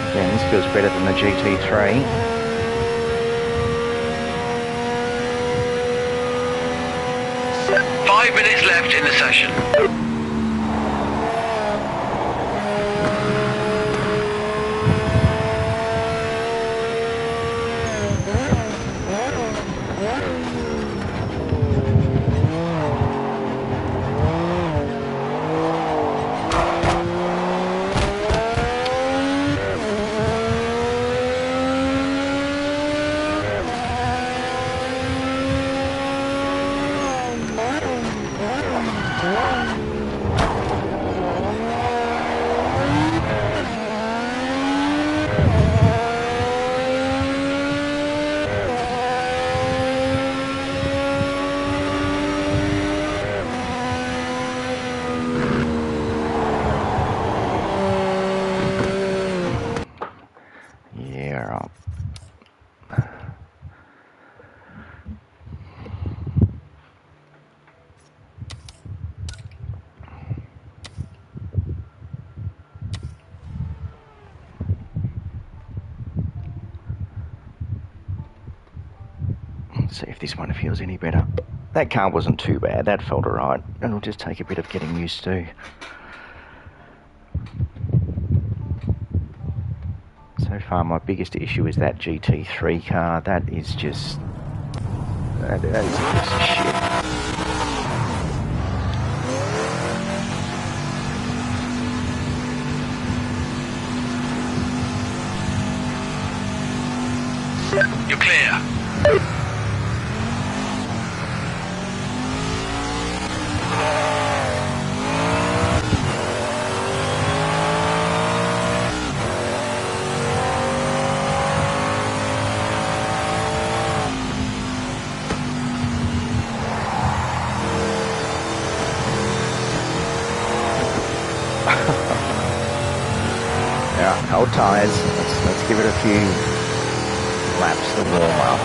Again, this feels better than the GT3. Five minutes left in the session. See if this one feels any better. That car wasn't too bad. That felt alright. It'll just take a bit of getting used to. So far, my biggest issue is that GT3 car. That is just... that is a piece of shit. You're clear. tyres. Let's give it a few laps to warm up.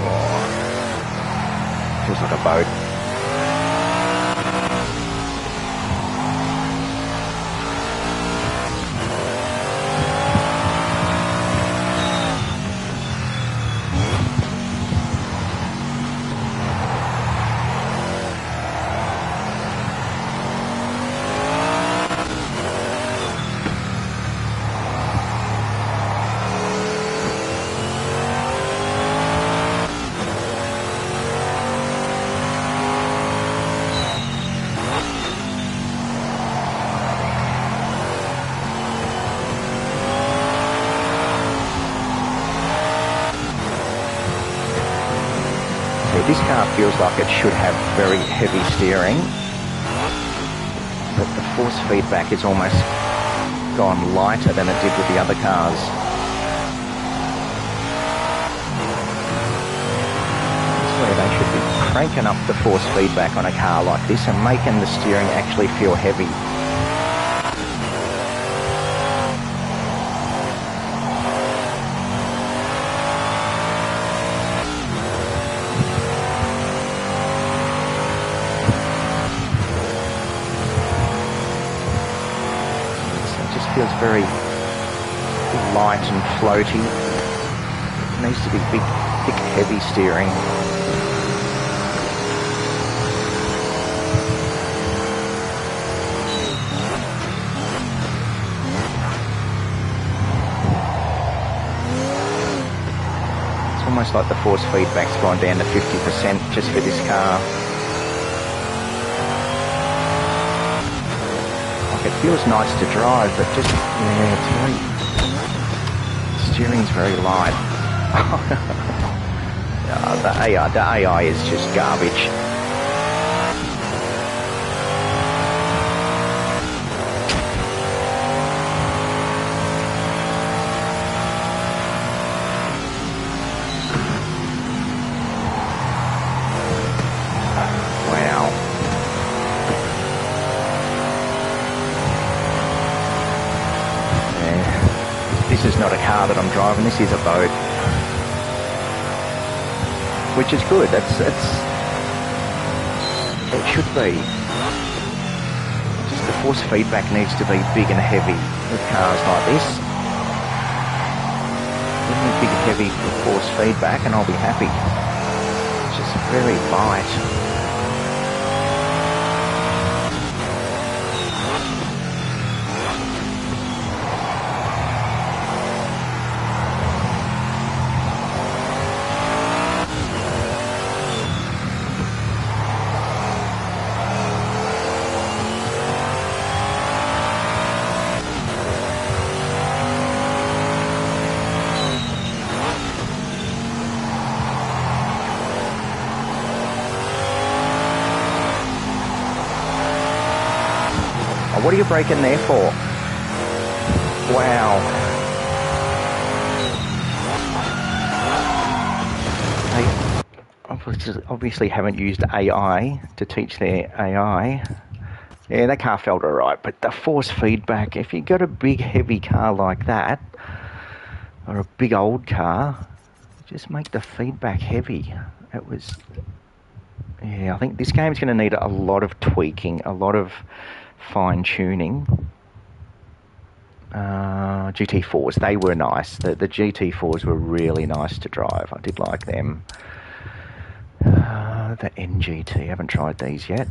Oh, feels like a boat. This car feels like it should have very heavy steering, but the force feedback is almost gone lighter than it did with the other cars. That's where they should be cranking up the force feedback on a car like this and making the steering actually feel heavy. Feels very light and floaty. It needs to be big, thick, heavy steering. It's almost like the force feedback's gone down to 50% just for this car. It feels nice to drive, but just, yeah, it's very, steering's very light. The AI is just garbage. This is not a car that I'm driving, this is a boat. Which is good, it should be. Just the force feedback needs to be big and heavy with cars like this. Give me big and heavy force feedback and I'll be happy. It's just very light. What are you braking there for? Wow. They obviously haven't used AI to teach their AI. Yeah, that car felt alright, but the force feedback, if you got a big heavy car like that, or a big old car, just make the feedback heavy. It was, yeah, I think this game's going to need a lot of tweaking, a lot of fine-tuning. GT4s, they were nice. The GT4s were really nice to drive. I did like them. The NGT, haven't tried these yet.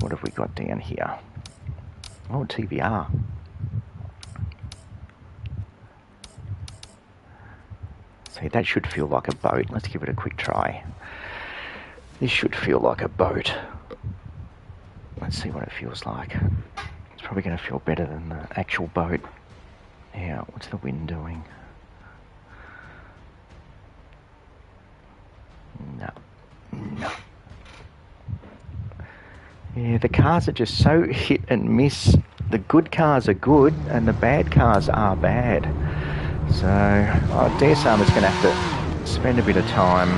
What have we got down here? Oh, TVR. See, that should feel like a boat. Let's give it a quick try. This should feel like a boat. Let's see what it feels like. It's probably going to feel better than the actual boat. Yeah, what's the wind doing? No. Yeah, the cars are just so hit and miss. The good cars are good and the bad cars are bad. So I dare say I'm just going to have to spend a bit of time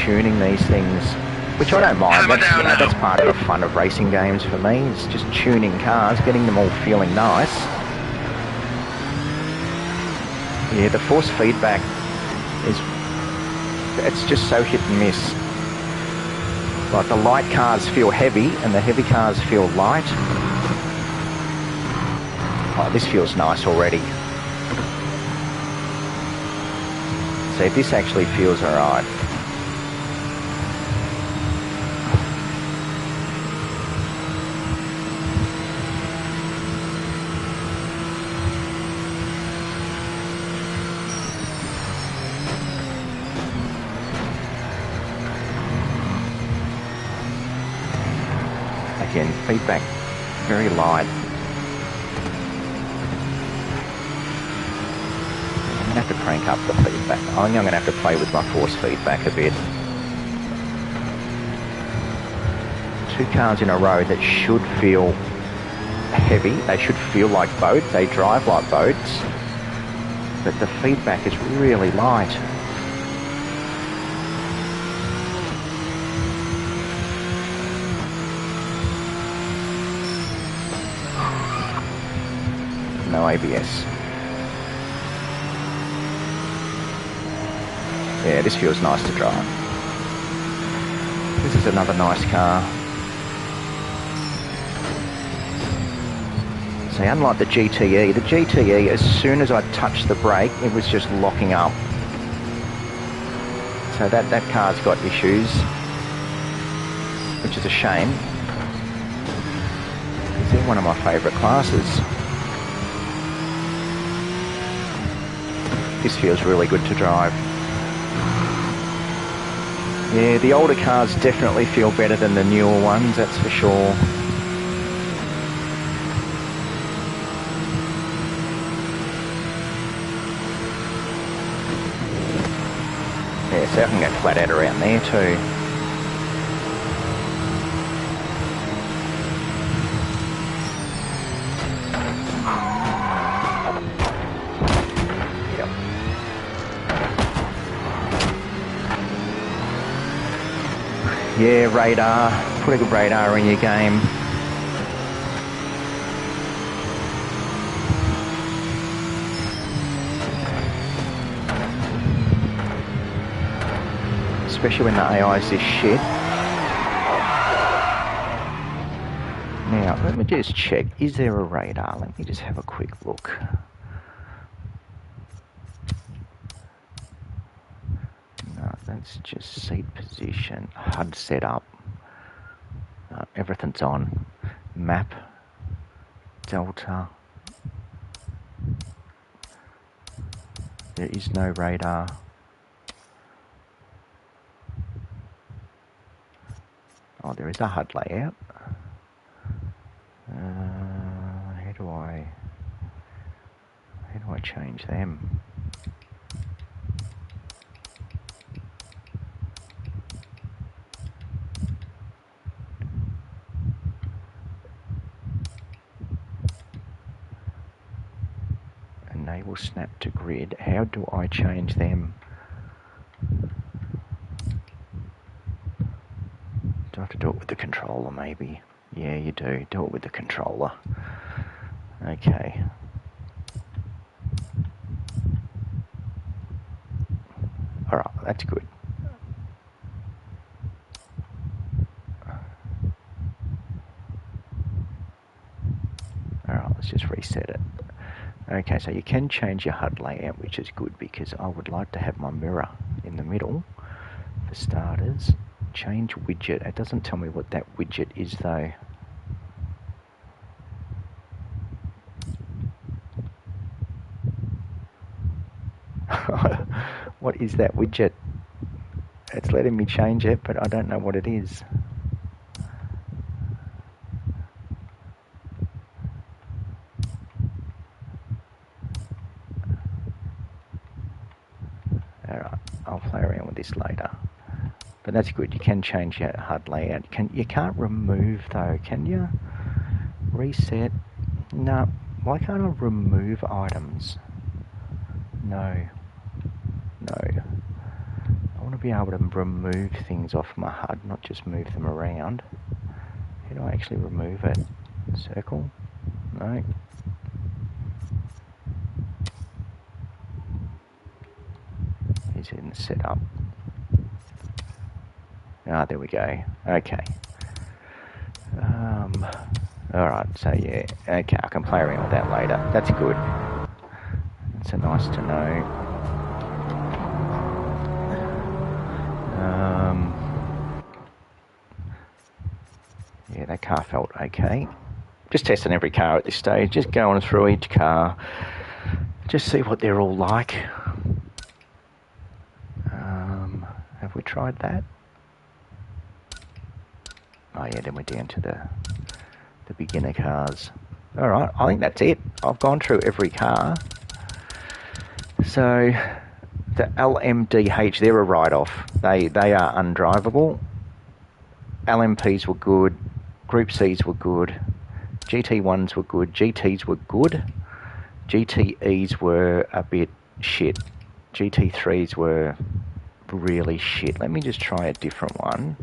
tuning these things, which I don't mind. That's part of the fun of racing games for me. It's just tuning cars, getting them all feeling nice. Yeah, the force feedback it's just so hit and miss. Like the light cars feel heavy and the heavy cars feel light. Oh, this feels nice already. See, this actually feels alright. Again, feedback very light. I'm going to have to crank up the feedback. I think I'm going to have to play with my force feedback a bit. 2 cars in a row that should feel heavy. They should feel like boats. They drive like boats. But the feedback is really light. No ABS. Yeah, this feels nice to drive. This is another nice car. See, unlike the GTE, as soon as I touched the brake, it was just locking up. So that car's got issues, which is a shame. They're one of my favourite classes. This feels really good to drive. Yeah, the older cars definitely feel better than the newer ones, that's for sure. Yeah, so I can go flat out around there too. Yeah, radar. Put a good radar in your game. Especially when the AI is this shit. Now, let me just check. Is there a radar? Let me just have a quick look. No, that's just seat position. HUD setup. Everything's on. Map. Delta. There is no radar. Oh, there is a HUD layout. How do I change them? Enable snap to grid. How do I change them? Do I have to do it with the controller maybe? Yeah, you do. Do it with the controller. Okay. Alright, that's good. Alright, let's just reset it. Okay, so you can change your HUD layout, which is good because I would like to have my mirror in the middle for starters. Change widget. It doesn't tell me what that widget is though. What is that widget? It's letting me change it, but I don't know what it is. Alright, I'll play around with this later. But that's good, you can change your HUD layout. You can't remove though, can you? Reset. No. Why can't I remove items? No. No. I want to be able to remove things off my HUD, not just move them around. How do I actually remove it? Circle? No. Is it in the setup? Ah, there we go. Okay. Alright, so yeah. Okay, I can play around with that later. That's good. That's nice to know. Yeah, that car felt okay. Just testing every car at this stage. Just going through each car. Just see what they're all like. Have we tried that? Oh yeah, then we're down to the beginner cars. Alright, I think that's it. I've gone through every car. So, the LMDH, they're a write-off. They are undrivable. LMPs were good. Group Cs were good. GT1s were good. GTs were good. GTEs were a bit shit. GT3s were really shit. Let me just try a different one.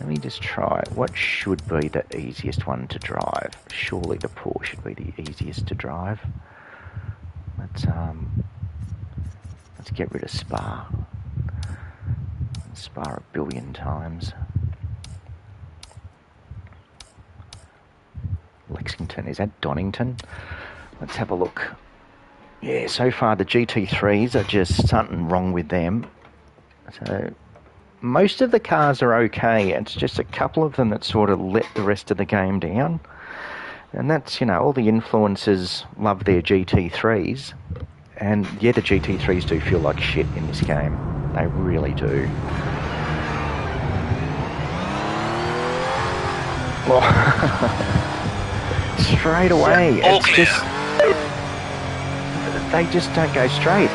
Let me just try what should be the easiest one to drive. Surely the Porsche should be the easiest to drive. Let's get rid of Spa. Spa a billion times. Lexington, is that Donington? Let's have a look. Yeah, so far the GT3s are just something wrong with them. So most of the cars are okay. It's just a couple of them that sort of let the rest of the game down. And that's, you know, all the influencers love their GT3s. And yeah, the GT3s do feel like shit in this game. They really do. Straight away. It's just... They just don't go straight.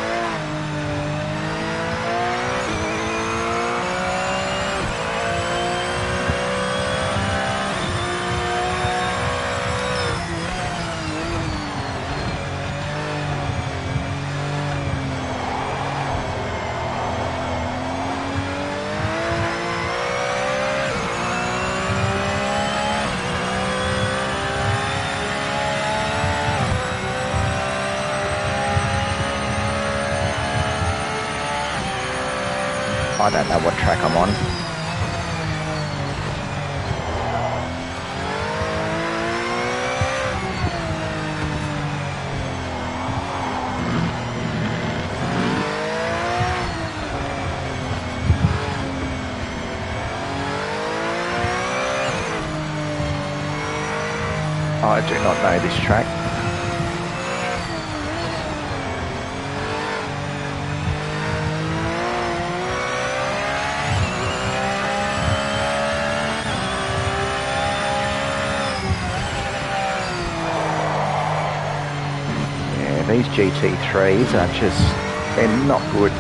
I don't know what track I'm on. I do not know this track. These GT3s are just, they're not good.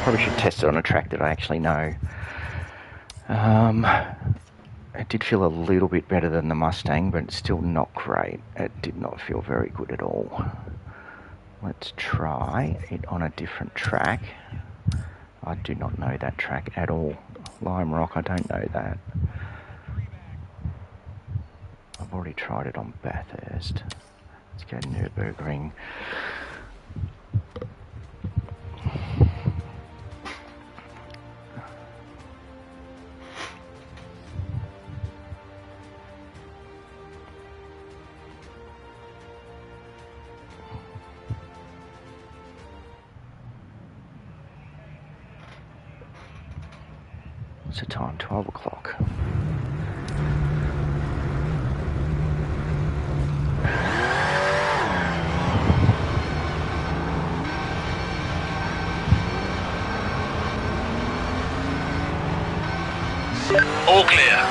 Probably should test it on a track that I actually know. It did feel a little bit better than the Mustang, but it's still not great. It did not feel very good at all. Let's try it on a different track. I do not know that track at all. Lime Rock, I don't know that. I've already tried it on Bathurst. Let's go Nürburgring. What's the time? 12 o'clock. All clear.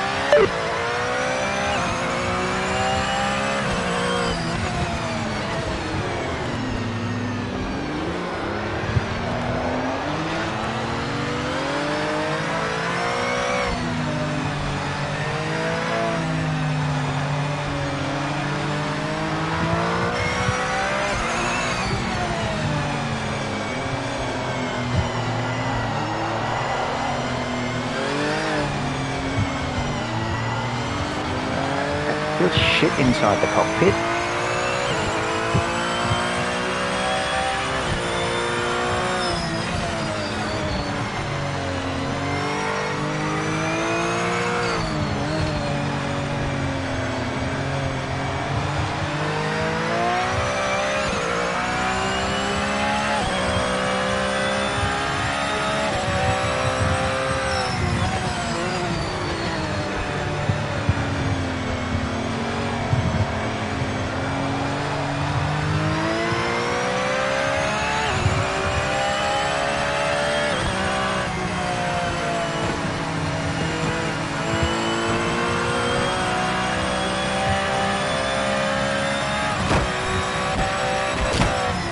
Feels shit inside the cockpit.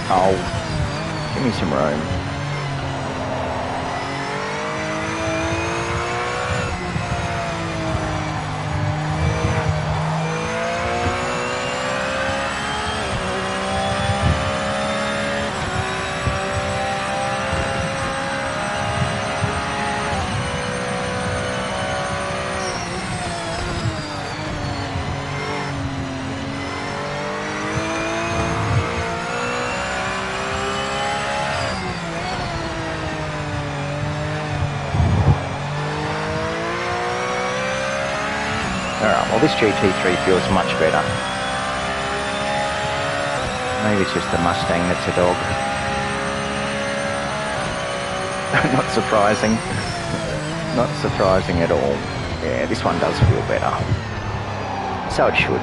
Oh, give me some room. Alright, well this GT3 feels much better. Maybe it's just the Mustang that's a dog. Not surprising. Not surprising at all. Yeah, this one does feel better. So it should.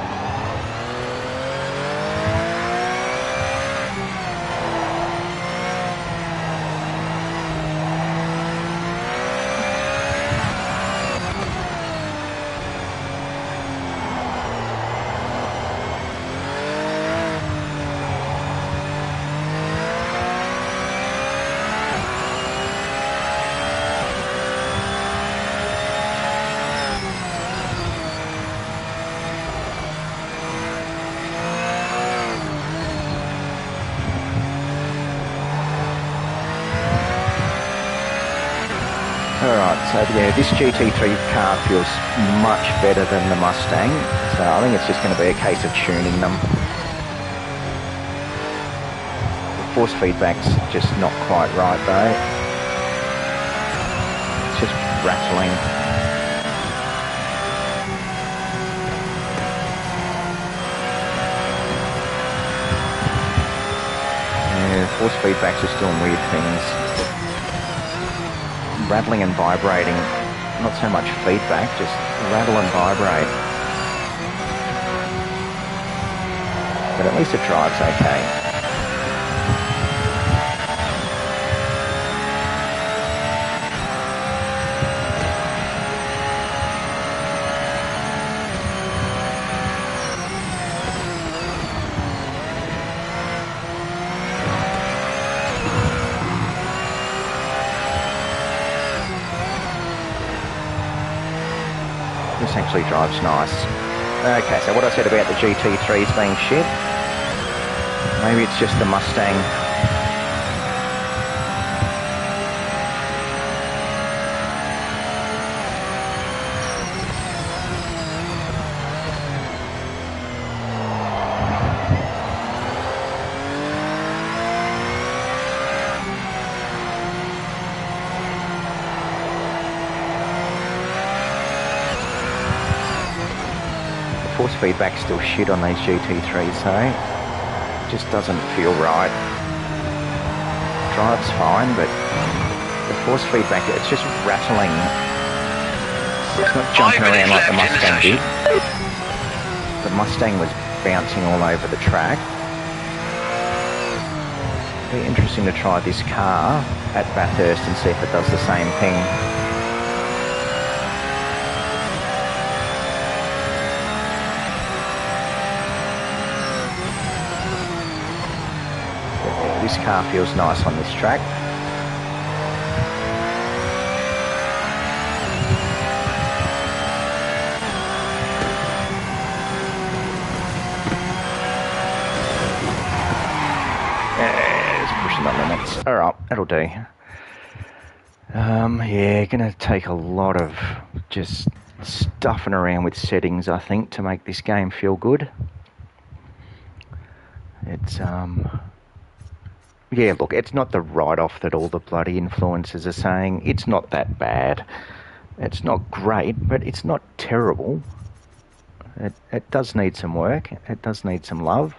Alright, so yeah, this GT3 car feels much better than the Mustang, so I think it's just going to be a case of tuning them. The force feedback's just not quite right though. It's just rattling. Yeah, force feedback's just doing weird things. Rattling and vibrating, not so much feedback, just rattle and vibrate. But at least it drives okay. This actually drives nice. Okay, so what I said about the GT3s being shit, maybe it's just the Mustang. force feedback's still shit on these GT3s, so it just doesn't feel right. Drive's fine, but the force feedback, it's just rattling. It's not jumping around like the Mustang did. The Mustang was bouncing all over the track. It'll be interesting to try this car at Bathurst and see if it does the same thing. This car feels nice on this track. Yeah, it's pushing the limits. Alright, that'll do. Yeah, gonna take a lot of just stuffing around with settings, I think, to make this game feel good. It's, yeah, look, it's not the write-off that all the bloody influencers are saying. It's not that bad. It's not great, but it's not terrible. It does need some work. It does need some love.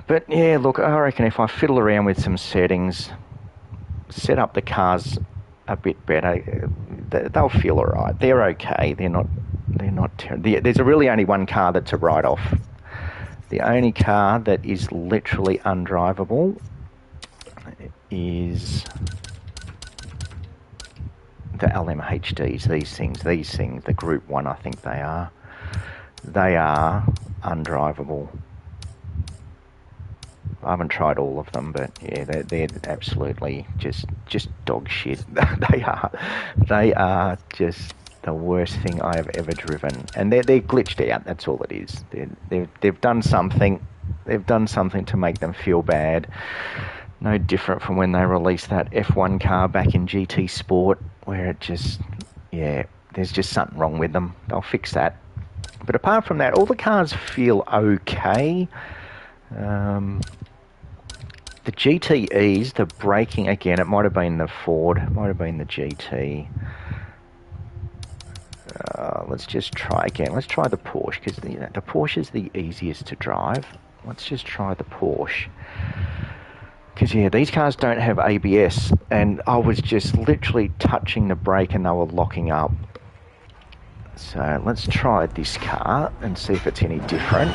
But, yeah, look, I reckon if I fiddle around with some settings, set up the cars a bit better, they'll feel all right. They're okay. They're not terrible. There's really only one car that's a write-off. The only car that is literally undrivable is the LMHDs, these things, the Group 1, I think they are. They are undrivable. I haven't tried all of them, but yeah, they're absolutely just dog shit. They are just the worst thing I have ever driven, and they're glitched out. That's all it is. They've done something. They've done something to make them feel bad. No different from when they released that F1 car back in GT Sport, where it just, yeah, there's just something wrong with them. They'll fix that. But apart from that, all the cars feel okay. The GTEs, the braking, again, it might have been the Ford, it might have been the GT. Let's just try again. Let's try the Porsche, because the Porsche is the easiest to drive. Let's just try the Porsche. Because, yeah, these cars don't have ABS, and I was just literally touching the brake and they were locking up. So let's try this car and see if it's any different.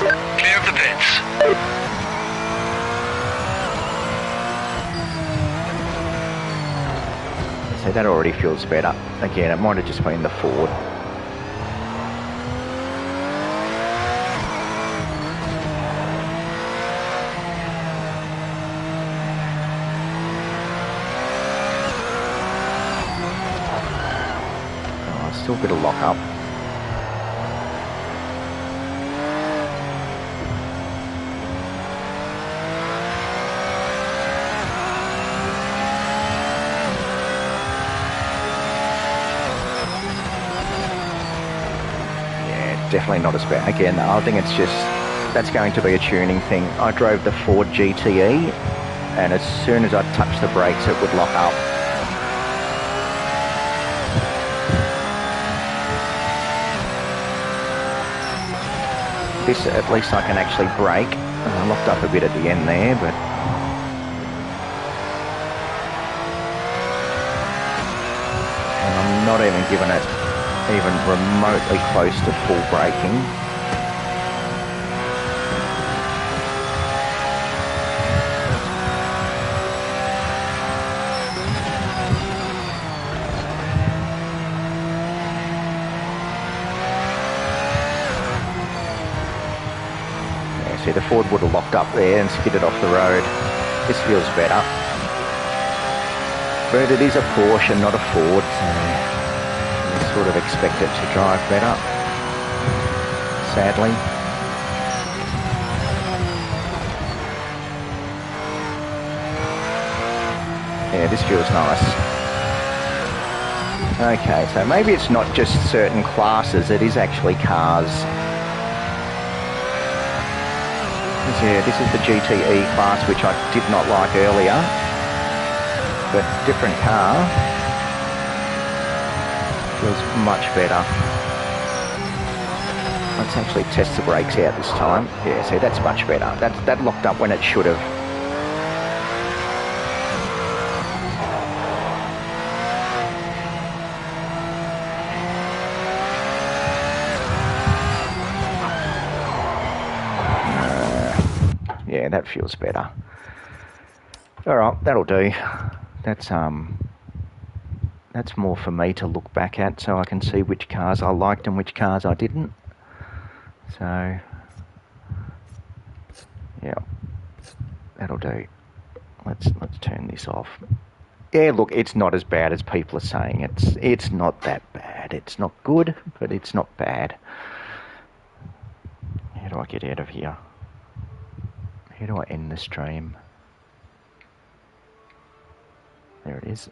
Clear of the pits. So that already feels better. Again, it might have just been the Ford. Oh, still a bit of lock up. Definitely not as bad. Again, I think it's just, that's going to be a tuning thing. I drove the Ford GTE, and as soon as I touched the brakes, it would lock up. This, at least I can actually brake. I locked up a bit at the end there, but... And I'm not even giving it even remotely close to full braking. Yeah, see, the Ford would have locked up there and skidded off the road. This feels better. But it is a Porsche and not a Ford, so sort of expect it to drive better, sadly. Yeah, this feels nice. Okay, so maybe it's not just certain classes, it is actually cars. Yeah, this is the GTE class, which I did not like earlier, but different car. Feels much better. Let's actually test the brakes out this time. Yeah, see, that's much better. That locked up when it should have. Yeah, that feels better. All right, that'll do. That's more for me to look back at, so I can see which cars I liked and which cars I didn't. So, yeah, that'll do. Let's turn this off. Yeah, look, it's not as bad as people are saying. It's not that bad. It's not good, but it's not bad. How do I get out of here? How do I end the stream? There it is.